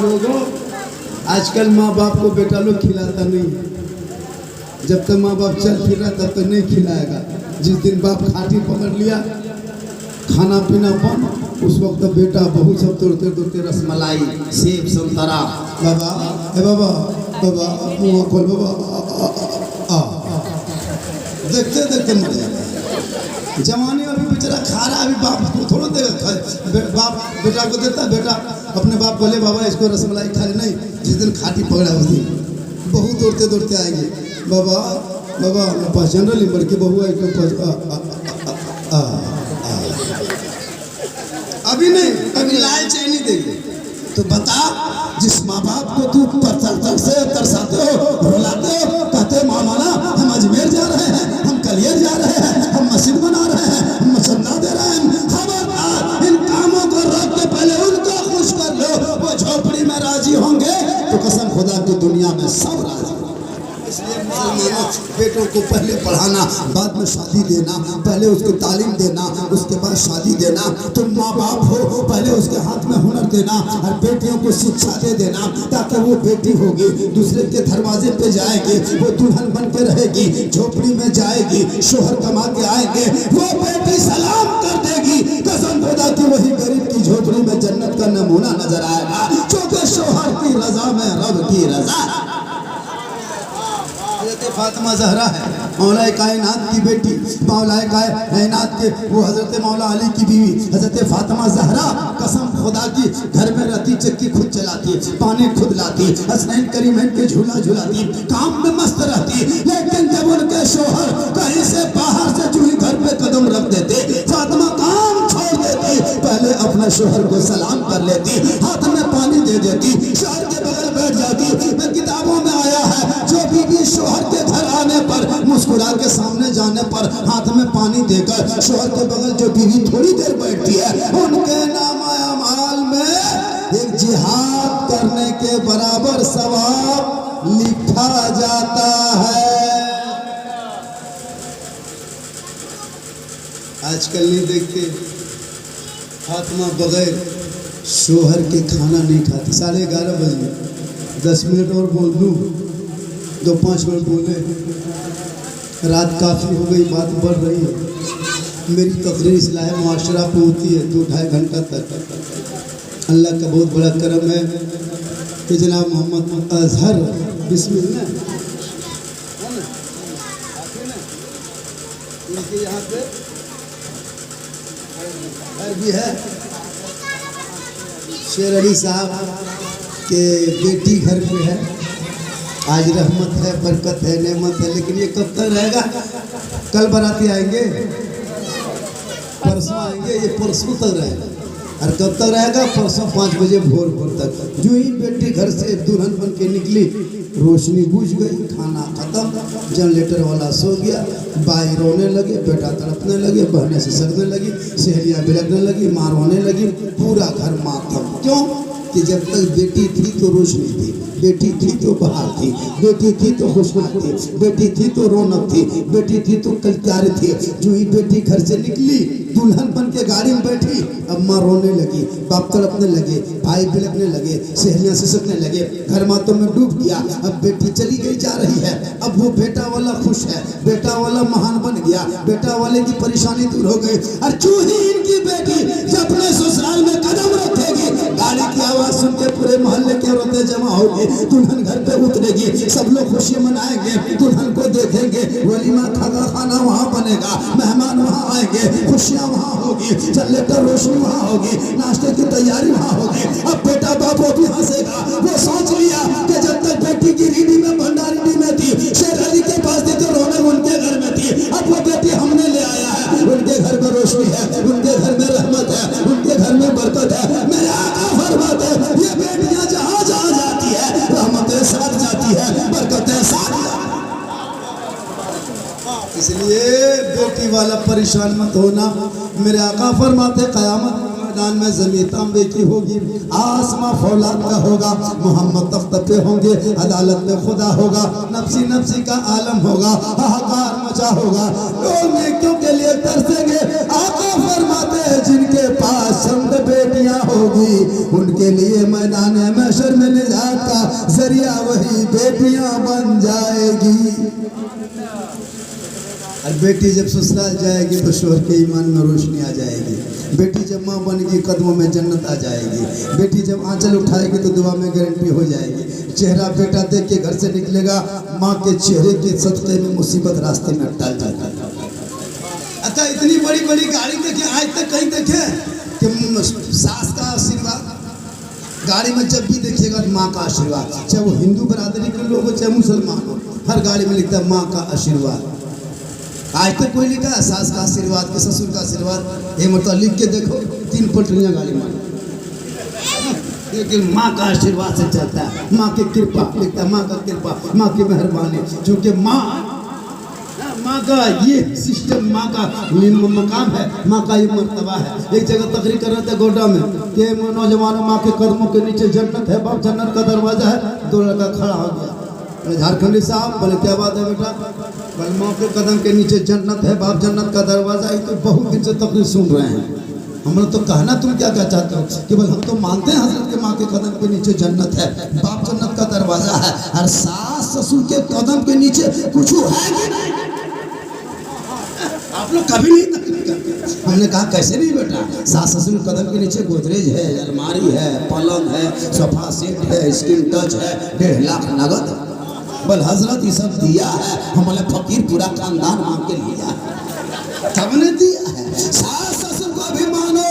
[SPEAKER 1] लोगों आजकल माँ बाप को बेटा लोग खिलाता नहीं, जब तक माँ बाप चल फिर रहा तब तक नहीं खिलाएगा। जिस दिन बाप खाटी पकड़ लिया, खाना पीना बंद, उस वक्त तो बेटा बहुत सब तोड़ते तोड़ते रसमलाई, सेब, संतरा, बाबा बाबा बाबा मुँह खोल बाबा, देखते देखते मर जाएगा। जवानी अभी बेचारा खा रहा, अभी बाप को थोड़ा देगा, बाप बेटा को देता, बेटा अपने बाप बोले बाबा इसको रसमलाई खा ले, नहीं, जिस दिन खाटी पकड़ा उस दिन बहुत दौड़ते दौड़ते आएंगे, बाबा बाबा पहचान रही बड़के बहुआ एक अभी नहीं, अभी लाल चैनी देंगे। तो बता, जिस माँ बाप को तू तरसाते हो, रुलाते हो, कहते मौलाना हम अजमेर जा रहे हैं, हम कलियर जा रहे हैं, हम मस्जिद बना रहे हैं, हम मसन्ना दे रहे हैं, खबरदार इन कामों को रोक के पहले उनको खुश कर लो। वो झोपड़ी में राजी होंगे तो कसम खुदा की दुनिया में सब राजी। इसलिए मुसलमानों, बेटों को पहले पढ़ाना, बाद में शादी देना, पहले उसको तालीम देना, उसके बाद शादी देना। तुम माँ बाप हो, पहले उसके हाथ में हुनर देना और बेटियों को शिक्षा दे देना, ताकि वो बेटी होगी दूसरे के दरवाजे पे जाएगी, वो दुल्हन बन के रहेगी, झोपड़ी में जाएगी, शोहर कमा के आएंगे, वो बेटी सलाम कर देगी। कसम खुदा की वही गरीब की झोपड़ी में जन्नत का नमूना नजर आएगा, क्योंकि शोहर की रजा में रब की रजा। फातिमा जहरा है मौला कायनात की बेटी, मौला कायनात के वो हजरत मौला अली की बीवी हजरत फातिमा जहरा कसम खुदा की घर में रहती, चक्की खुद चलाती, पानी खुद लाती, हसनैन करीमैन के झूला झुलाती, काम में मस्त रहती। लेकिन जब उनके शोहर कहीं से बाहर से चूही घर पे कदम रख देते, फातिमा काम छोड़ देती, पहले अपने शोहर को सलाम कर लेती, हाथ में पानी दे देती, शोहर के बगल बैठ जाती। मैं किताबों में आया है, जो बीवी शोहर के घर आने पर, मुस्कुरा के सामने जाने पर हाथ में पानी देकर शोहर के बगल जो बीवी थोड़ी देर बैठती है, उनके नामा अमाल में एक जिहाद करने के बराबर सवाब लिखा जाता है। आजकल नहीं देखते, फातिमा बगैर शोहर के खाना नहीं खाती। 11:30 बजे 10 मिनट और बोल दूँ, 2-5 मिनट बोले, रात काफ़ी हो गई, बात बढ़ रही है। मेरी तकरीर इस्लाह मुआशरा पे होती है 2-2.5 घंटा तक। अल्लाह का बहुत बड़ा करम है कि जनाब मोहम्मद अजहर बिस्मिल्लाह इनके यहाँ पे घर भी है। शेर अली साहब के बेटी घर पे है। आज रहमत है, बरकत है, नेमत है, लेकिन ये कब तक रहेगा? कल बाराती आएंगे, परसों आएंगे, ये परसों तक रहेगा। और कब तक रहेगा? परसों 5 बजे भोर तक। जो ही बेटी घर से दुल्हन बन के निकली, रोशनी बुझ गई, खाना खत्म, जनरेटर वाला सो गया, भाई रोने लगे, बेटा तड़पने लगे, बहनें सिसकने लगी, सहेलियाँ बिलकने लगी, माँ रोने लगी, पूरा घर मातम। क्यों? कि जब तक बेटी थी तो रोशनी थी, बेटी थी तो बहार थी, बेटी थी तो खुशबू थी, बेटी थी तो रौनक थी, बेटी थी तो कलकारी थी। जो ही बेटी घर से निकली, दुल्हन बन के गाड़ी में बैठी, अब माँ रोने लगी, बाप तड़पने लगे, भाई बिलकने लगे, सहेलियाँ सिसकने लगे, घर मातों में डूब गया। अब बेटी चली गई, जा रही है। अब वो बेटा वाला खुश है, बेटा वाला महान बन गया, बेटा वाले की परेशानी दूर हो गई। और जो ही इनकी बेटी जब अपने ससुराल में कदम रखेगी, गाड़ी की आवाज सुन के पूरे मोहल्ले के औरतें जमा होगी, दुल्हन घर पे उतरेगी, सब लोग खुशी मनाएंगे, दुल्हन को देखेंगे, वलीमा खाना वहाँ बनेगा, मेहमान वहाँ आएंगे, खुशियाँ वहाँ होगी, जनरेटर रोशनी वहाँ होगी, नाश्ते की तैयारी वहाँ होगी। अब बेटा बाप वो भी हंसेगा। वो सोच लिया कि जब तक बेटी की रीडी में भंडारी में थी, शेर अली के पास थी, तो रौनक उनके घर में थी। अब वो बेटी हमने ले आया है, उनके घर में रोशनी है, उनके घर में रहमत है, उनके घर में बरकत है। मेरे आका फरमाते हैं, ये बेटियां जहाँ जहाँ जाती है, रहमतें साथ जाती है, बरकतें साथ। इसलिए बेटी वाला परेशान मत होना। मेरे आका फरमाते क़यामत मैदान में ज़मीन तांबे की होगी, आसमां फौलाद का होगा, मोहम्मद तख्त पे होंगे, अदालत में खुदा होगा, नफ्सी नफ्सी का आलम होगा, हाहाकार मचा होगा, लोग नेकियों के लिए तरसेंगे। आका फरमाते हैं, जिनके पास चंद बेटियां होगी, उनके लिए मैदान महशर में निजात का जरिया वही बेटियां बन जाएगी। और बेटी जब ससुराल जाएगी तो शोहर के ईमान में रोशनी आ जाएगी। बेटी जब माँ बनेगी, कदमों में जन्नत आ जाएगी। बेटी जब आंचल उठाएगी तो दुआ में गारंटी हो जाएगी। चेहरा बेटा देख के घर से निकलेगा, माँ के चेहरे के सदक़े में मुसीबत रास्ते में टल जाता है। अच्छा, इतनी बड़ी बड़ी गाड़ी देखे, आज तक कहीं देखे कि सास का आशीर्वाद, गाड़ी में जब भी देखिएगा तो माँ का आशीर्वाद, चाहे वो हिंदू बरादरी के लोग हो चाहे मुसलमान हो, हर गाड़ी में लिखता है माँ का आशीर्वाद। आज तक कोई लिखा है सास का आशीर्वाद के ससुर का आशीर्वाद? ये मतलब लिख के देखो 3 पलटियाँ गाड़ी में, लेकिन माँ का आशीर्वाद से चलता है। माँ की कृपा लिखता है, माँ का कृपा, माँ की मेहरबानी, क्योंकि माँ का ये सिस्टम, माँ का मकाम है, माँ का ये मर्तबा है। एक जगह तकरीर कर रहे थे गोड्डा में कि नौजवानों माँ के कदमों के नीचे जन्नत है, बाप जन्नत का दरवाजा है। 2 लड़का खड़ा हो गया, झारखंडी साहब बोले क्या बात है बेटा? बोले माँ के कदम के नीचे जन्नत है, बाप जन्नत का दरवाजा है। तो बहुत दिन से तकरीर सुन रहे हैं, हम लोग तो कहना तुम क्या क्या चाहते हो कि बोले हम तो मानते हैं हजरत के माँ के कदम के नीचे जन्नत है, बाप जन्नत का दरवाजा है, और सास ससुर के कदम के नीचे कुछ है कि नहीं? आप लोग कभी नहीं तकलीफ करते। हमने कहा कैसे नहीं बेटा, सास ससुर कदम के नीचे गोदरेज है, अलमारी है, पलंग है, सोफा सेट है, स्क्रीन टच है, 1.5 लाख नगद। बोल हजरत ये सब दिया है, हमारे फकीर पूरा खानदान मांग के लिया है, सबने दिया है। सास ससुर को भी मानो,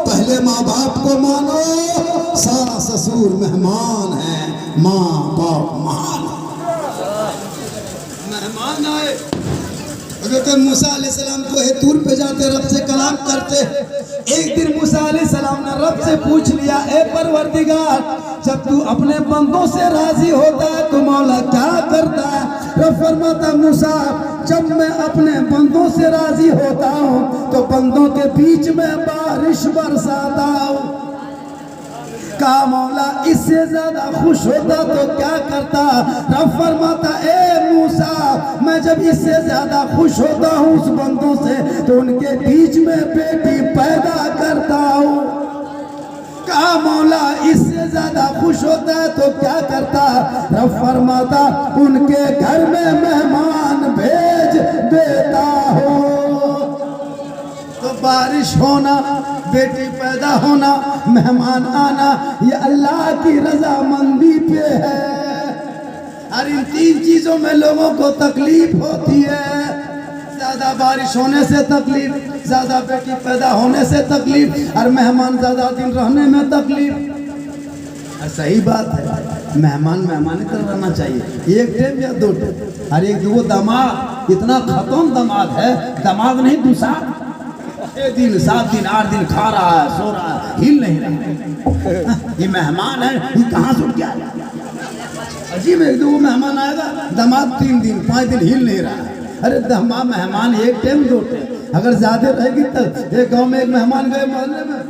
[SPEAKER 1] पहले माँ बाप को मानो। सास ससुर मेहमान है, माँ बाप महान मेहमान आए। अगर मूसा अलैहिस्सलाम को तूर पे जाते रब से कलाम करते, एक दिन मूसा अलैहिस्सलाम ने रब से पूछ लिया, ए परवरदिगार, जब तू अपने बंदों से राजी होता है तो मौला क्या करता है? रब फरमाता मूसा, जब मैं अपने बंदों से राजी होता हूँ तो बंदों के बीच में बारिश बरसाता हूँ। कहा मौला इससे ज्यादा खुश होता तो क्या करता? रब फरमाता, ए मूसा, मैं जब इससे ज्यादा खुश होता हूँ उस बंदों से तो उनके बीच में बेटी पैदा करता हूँ। कहा मौला इससे ज्यादा खुश होता है तो क्या करता? रब फरमाता, उनके घर में मेहमान भेज देता हो। तो बारिश होना, बेटी पैदा होना, मेहमान आना, ये अल्लाह की रजामंदी पे है। और इन 3 चीजों में लोगों को तकलीफ होती है। ज्यादा बारिश होने से तकलीफ, ज्यादा बेटी पैदा होने से तकलीफ, और मेहमान ज्यादा दिन रहने में तकलीफ। और सही बात है, मेहमान मेहमान कर रहना चाहिए, 1 टाइम या 2 टाइम। और एक वो दामाद इतना खत्म दामाद है, दामाद नहीं दूसरा 6 दिन 7 दिन 8 दिन खा रहा है, सो रहा है, हिल नहीं रहा। ये मेहमान है, ये कहाँ से उठ के आया? अजीब है। 2 मेहमान आएगा, दामाद 3 दिन 5 दिन हिल नहीं रहा है। अरे दामाद मेहमान 1 टाइम 2 टाइम, अगर ज्यादा रहेगी तब। एक गांव में एक मेहमान गए मोहल्ले में,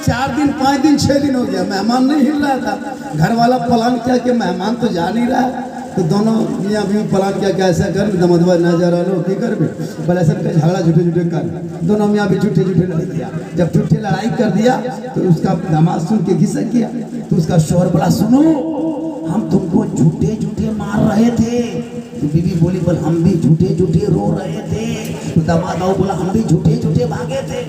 [SPEAKER 1] 4 दिन 5 दिन 6 दिन हो गया, मेहमान नहीं हिल रहा था। घर वाला प्लान किया कि मेहमान तो जा नहीं रहा, तो दोनों मियाँ बीवी प्लान किया कि ऐसा कर दमदवा न जा रहा की कर भी बोले ऐसा झगड़ा झूठे झूठे कर। दोनों मियाँ भी झूठे झूठे लड़ दिया। जब झूठे लड़ाई कर दिया तो उसका दामाद सुन के घिसा किया, तो उसका शोहर बोला, सुनो हम तुमको झूठे झूठे मार रहे थे। तो बीवी बोली, बोल हम भी झूठे झूठे रो रहे थे। तो दामाद बोला, हम भी झूठे झूठे भागे थे।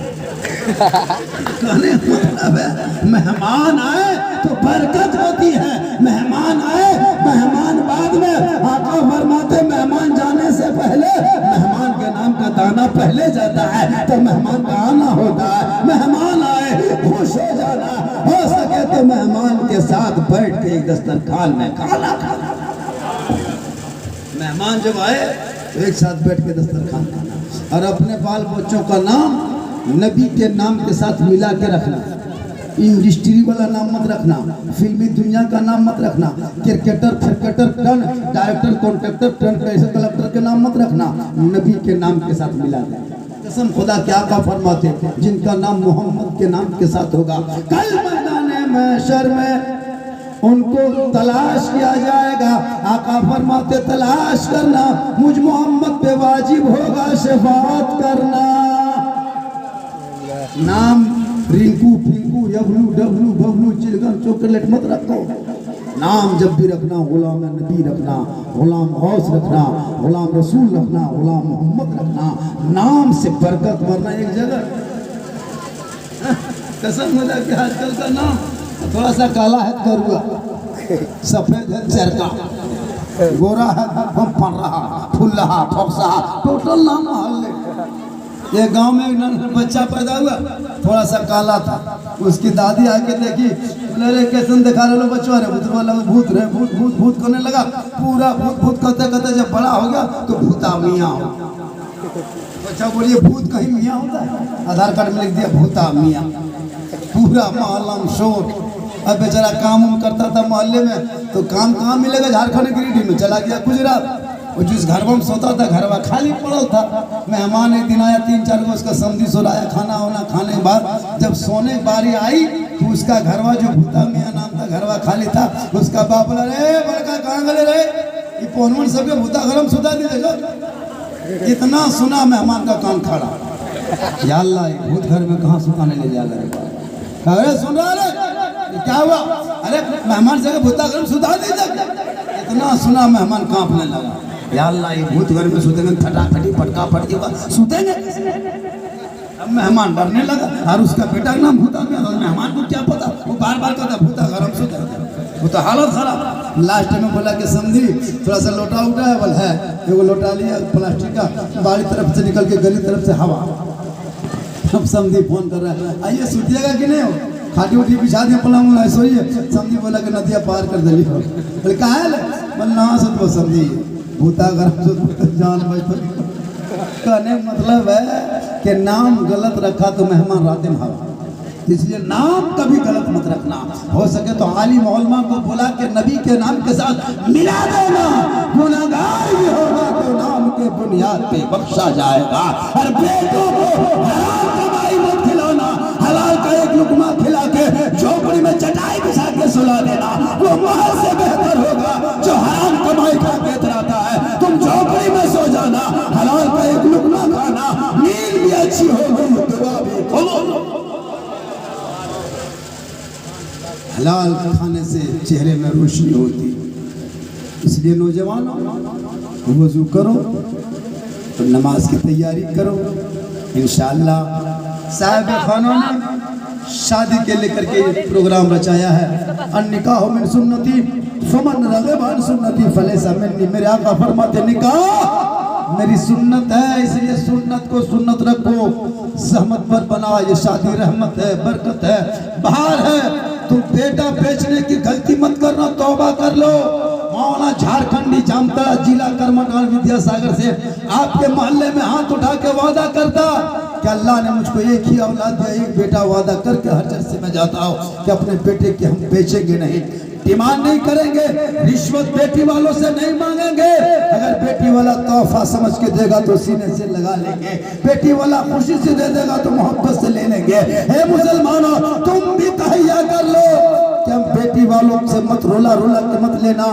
[SPEAKER 1] कहने मतलब है, मेहमान आए तो बरकत होती है, मेहमान आए, मेहमान बाद में। आका फरमाते, मेहमान जाने से पहले मेहमान के नाम का दाना पहले जाता है, तो मेहमान का आना होता है। मेहमान आए खुश हो जाना, हो सके तो मेहमान के साथ बैठ के एक दस्तरखान में खाना खाना। मेहमान जब आए तो एक साथ बैठ के दस्तरखान खाना, और अपने बाल बच्चों का नाम नबी के नाम के साथ मिला के रखना। इंडस्ट्री वाला नाम मत रखना, फिल्मी दुनिया का नाम मत रखना, क्रिकेटर फिरकेटर टर्न डायरेक्टर कॉन्ट्रैक्टर टर्न कैसे कलेक्टर के नाम मत रखना, नबी के नाम के साथ मिला देना। कसम खुदा क्या का फरमाते, जिनका नाम मोहम्मद के नाम के साथ होगा, कल मैदान महशर में उनको तलाश किया जाएगा। आका फरमाते, तलाश करना, मुझ मोहम्मद पे वाजिब होगा शफाअत करना। नाम रिंकू फिंकू यबलू डबलू बबलू चिलगन चॉकलेट मत रखो। नाम जब भी रखना गुलाम नबी रखना, गुलाम गौस रखना, गुलाम रसूल रखना, गुलाम मोहम्मद रखना। नाम से बरकत वरना एक जगह कसम खुदा के आजकल का नाम थोड़ा सा काला है करुआ, सफेद है चरका, गोरा है फन रहा फुल रहा फोक्सा, टोटल नाम हल्ले। एक गांव में एक बच्चा पैदा हुआ, थोड़ा सा काला था। उसकी दादी आके देखी, बोले अरे कैसे दिखा रहे लो बच्चों, अरे भूत वाला भूत रहे, भूत भूत भूत करने लगा। पूरा भूत भूत करते करते जब बड़ा हो गया तो भूता मियाँ हो। बच्चा बोलिए भूत कहीं मियाँ होता है? आधार कार्ड में लिख दिया भूता मियाँ। पूरा मोहल्ला में शोर। अब बेचारा काम उम करता था मोहल्ले में, तो काम कहाँ मिलेगा? झारखंड गिरिडीह में चला गया गुजरात। और जिस घर में सोता था घरवा खाली पड़ा था। मेहमान एक दिन आया, 3-4 को उसका समधी सुलाया, खाना वाना खाने के बाद जब सोने बारी आई तो उसका घरवा जो भूता मियाँ नाम था, घरवा खाली था। उसका बाप बोला रे बड़का कहाँ गए रे, ये पौनवन सबके भूता घर में सुता दीजिएगा। इतना सुना मेहमान का कान खड़ा, या अल्लाह भूत घर में कहाँ सुताने ले जा रहे? अरे सुन रहा रे क्या हुआ? अरे मेहमान से भूता घर में सुता दीजिए। इतना सुना मेहमान कांपने लगा, या अल्लाह ये भूत घर में सुतेंगे, फटाफटी पटका पट के बाद सुतेंगे। अब मेहमान डरने लगा, और उसका बेटा का नाम भूता मियाँ। मेहमान को क्या पता, वो बार बार कहता भूता घर में सुते। वो तो हालत खराब। लास्ट में बोला कि समझी थोड़ा सा लोटा उठा है, बोल है एगो लोटा लिया प्लास्टिक का, बाहरी तरफ से निकल के गली तरफ से हवा। अब समझी फोन कर रहा है, आइए सुतिएगा कि नहीं हो? खाटी उठी बिछा दिया, पलंग सोइए। समझी बोला कि नदिया पार कर दिली। बोले कहा है? बोल ना सुतो समझी, भूता घर जान बच। कहने मतलब है कि नाम गलत रखा तो मेहमान रात में हवा, इसलिए नाम कभी गलत मत रखना। हो सके तो आली मोहल्मा को बोला कि नबी के नाम के साथ मिला देना, गुनाहगार भी होगा तो नाम के बुनियाद पे बख्शा जाएगा। और बेटों को हराम कमाई मत खिलाना, हलाल का एक लुकमा खिला के झोपड़ी में चटाई बिछा के सुला देना, वो महल से बेहतर होगा जो हराम कमाई खा के इतराता है। तुम झोपड़ी में सो जाना, हलाल का एक लुकमा खाना, नींद भी अच्छी होगी, दुआ भी करो। हलाल खाने से चेहरे में रोशनी होती, इसलिए नौजवानों वज़ू करो तो नमाज की तैयारी करो। इंशाअल्लाह साहिब खानों ने शादी के लेकर के प्रोग्राम रचाया है। अन्निकाह मिन सुन्नती फमन रग़िब अन सुन्नती फलैसा मिन्नी। मेरे आका फरमाते निकाह मेरी सुन्नत है, इसलिए सुन्नत को सुन्नत रखो, सहमत पर बना। ये शादी रहमत है, बरकत है, बहार है। तुम बेटा बेचने की गलती मत करना, तौबा कर लो। मौलाना झारखंडी जामताड़ा जिला कर्मकांड विद्यासागर से आपके मोहल्ले में हाथ उठा के वादा करता कि अल्लाह ने मुझको एक ही औलाद दिया, एक बेटा, वादा करके हर जलसे में जाता हूँ कि अपने बेटे के हम बेचेंगे नहीं, डिमांड नहीं करेंगे, रिश्वत बेटी वालों से नहीं मांगेंगे। अगर बेटी वाला तोहफा समझ के देगा तो सीने से लगा लेंगे, बेटी वाला खुशी से दे देगा तो मोहब्बत से ले लेंगे। हे मुसलमानों, तुम भी तहैया कर लो कि हम बेटी वालों से मत रोला रोला के मत लेना।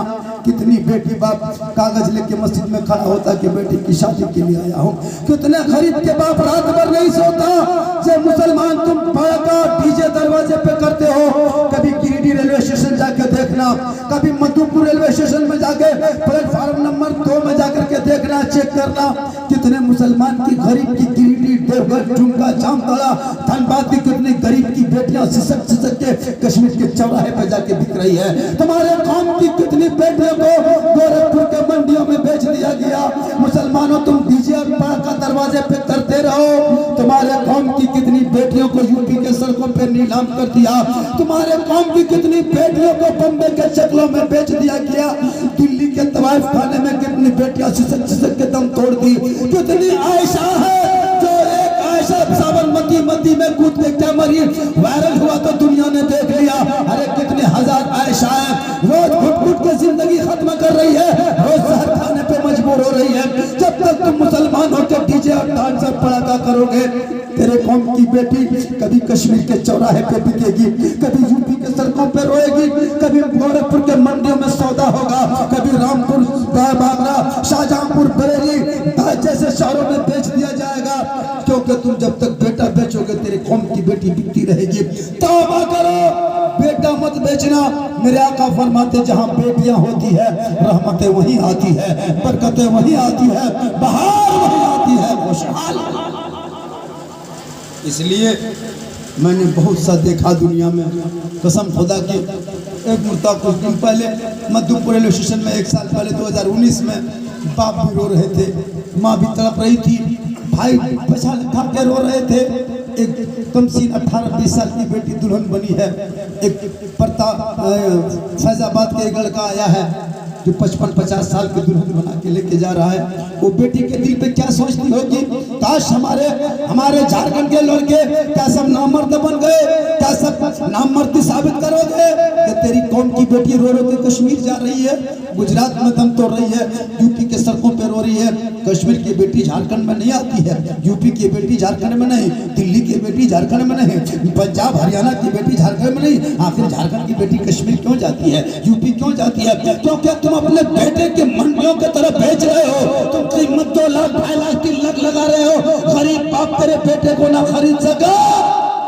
[SPEAKER 1] कितनी बेटी बाप कागज लेके मस्जिद में खड़ा होता कि बेटी की शादी के लिए आया हूँ। कितने गरीब के बाप रात भर नहीं सोता। जे मुसलमान तुम पड़का डीजे दरवाजे पे करते हो, कभी गिरिडीह रेलवे स्टेशन जाके देखना, कभी मधुपुर रेलवे स्टेशन में जाके प्लेटफार्म नंबर 2 में जाकर के देखना, चेक करना कितने मुसलमान की गरीब की गिरिडीह, देवघर, झुमका, जामताड़ा, धनबाद की कितनी गरीब की बेटियां सिसक सिसक के कश्मीर के चौराहे पे जाके बिक रही है। तुम्हारे कौम की कितनी बेटियां को गोरखपुर के मंडियों में बेच दिया गया। मुसलमानों, तुम डीजे और पड़का दरवाजे पे करते रहो। तुम्हारे कौम की कितनी बेटियों को यूपी के सड़कों पे नीलाम कर दिया। तुम्हारे कौम की कितनी बेटियों को बम्बे के चकलों में बेच दिया गया। दिल्ली के तवाइफ खाने में कितनी बेटियां सिसक सिसक के दम तोड़ दी। कितनी आयशा है जो एक आयशा साबरमती मती में कूद के क्या मरी, वायरल हुआ तो दुनिया ने देख लिया। अरे कितने हजार आयशाएं रोज घुट घुट के जिंदगी खत्म कर रही है, रोज जहर खाने पे मजबूर हो रही है। जब तक तुम मुसलमान होकर डीजे और डांस और पड़ाका करोगे, तेरे कौम की बेटी कभी कश्मीर के चौराहे पे बिकेगी, कभी यूपी के सड़कों पे रोएगी, कभी गोरखपुर के मंडियों में सौदा होगा, कभी रामपुर, बागरा, शाहजहांपुर, बरेली जैसे शहरों में बेच दिया जाएगा। क्योंकि तुम जब तक बेटा बेचोगे तेरे कौम की बेटी बिकती रहेगी। तौबा करो, बेटा मत बेचना। मेरे आका फरमाते जहां बेटियां होती है रहमतें वहीं आती है, बरकतें वहीं आती है, बहार वहीं आती है, खुशहाल। इसलिए मैंने बहुत सा देखा दुनिया में, कसम खुदा की। एक मुर्ता कुछ दिन पहले मधुपुर रेलवे स्टेशन में, 1 साल पहले 2019 में, बाप भी रो रहे थे, माँ भी तड़प रही थी। भाई बचा खा के रो रहे थे। एक कमसीन 18-20 साल की बेटी दुल्हन बनी है। एक फैजाबाद के एक लड़का आया है जो 55-50 साल की दुल्हन बना के लेके जा रहा है। वो बेटी के दिल पे क्या सोचती होगी, काश हमारे झारखंड के लड़के क्या सब नामर्द बन गए, क्या सब नामर्दी साबित करोगे कि तेरी कौम की बेटी रो रो के कश्मीर जा रही है, गुजरात में दम तोड़ रही है, यूपी के सड़कों पे रो रही है। कश्मीर की बेटी झारखंड में नहीं आती है, यूपी की बेटी झारखंड में नहीं, दिल्ली की बेटी झारखंड में नहीं, पंजाब हरियाणा की बेटी झारखंड में नहीं। आखिर झारखंड की बेटी कश्मीर क्यों जाती है, यूपी क्यों जाती है? क्योंकि तुम अपने बेटे के मंडियों की तरफ बेच रहे हो। तुम कीमत 2 लाख 2.5 लाख 3 लाख लगा रहे हो। गरीब बाप तेरे बेटे को ना खरीद सका,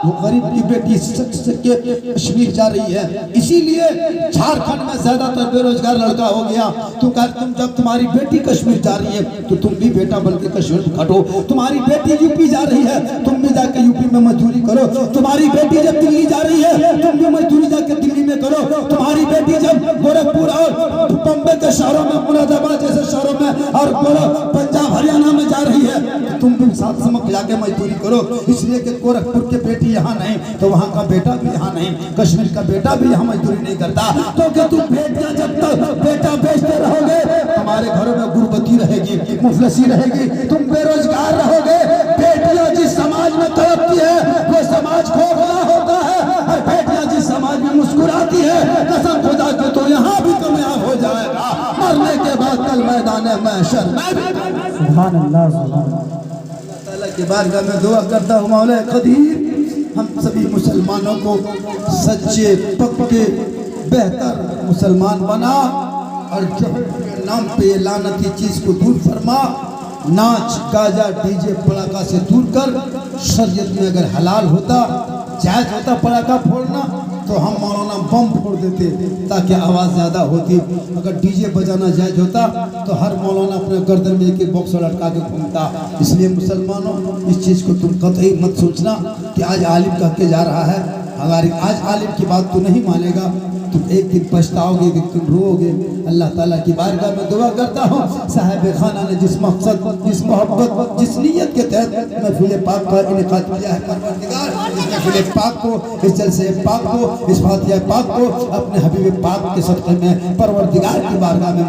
[SPEAKER 1] वो गरीब की बेटी के कश्मीर जा रही है। इसीलिए झारखंड में ज्यादातर बेरोजगार लड़का हो गया। तुम जब तुम्हारी बेटी कश्मीर जा रही है तो तुम भी बेटा बन के कश्मीर में खटो। तुम्हारी बेटी यूपी जा रही है, तुम भी जाके यूपी में मजदूरी करो। तुम्हारी बेटी जब दिल्ली जा रही है, तुम भी मजदूरी जाके दिल्ली में करो। तुम्हारी बेटी जब गोरखपुर और बम्बे के शहरों में, मुरादाबाद जैसे शहरों में और पंजाब हरियाणा में जा रही है, तो तुम भी साथ समझ जाके मजदूरी करो। इसलिए कि गोरखपुर के बेटी यहाँ नहीं तो वहाँ का बेटा भी यहाँ नहीं, कश्मीर का बेटा भी यहाँ मजदूरी नहीं करता। तो क्या तुम बेटियां जब तक बेटा बेचते रहोगे, हमारे घरों में गुरबती रहेगी, मुफलसी रहेगी, तुम बेरोजगार रहोगे। बेटियां जिस समाज में तड़पती है वो समाज खोखला होता है, और बेटियां जिस समाज में मुस्कुराती है, कसम खुदा की तो यहाँ भी कामयाब हो जाएगा, मरने के बाद कल मैदान महशर में भी।
[SPEAKER 3] सुभान अल्लाह, सुभान अल्लाह।
[SPEAKER 1] अल्लाह के बारगाह में दुआ करता हूँ, मौला कदीर हम सभी मुसलमानों को सच्चे पक्के बेहतर मुसलमान बना, और नाम पे ये लानती चीज को दूर फरमा। नाच गाजा डीजे पड़ाका से दूर कर, शरीयत में अगर हलाल होता, जायज होता पड़ाका फोड़ना, तो हम मौलाना बम फोड़ देते ताकि आवाज़ ज़्यादा होती। अगर डीजे बजाना जायज होता तो हर मौलाना अपने गर्दन में एक बॉक्स लटका के घूमता। इसलिए मुसलमानों, इस चीज़ को तुम कतई मत सोचना कि आज आलिम कह के जा रहा है, हमारी आज आलिम की बात तो नहीं मानेगा, तुम एक दिन पछताओगे, एक दिन रोओगे। अल्लाह ताला की बारगाह में दुआ करता हूँ, साहिब खाना ने जिस मकसद, जिस मोहब्बत, जिस नीयत के तहत महफिल पाक का इनेकाद किया है, परवरदिगार इस महफिल पाक को, इस जलसे पाक को, इस फातिहा पाक को अपने हबीब पाक के सदक़े में परवरदिगार की बारगाह में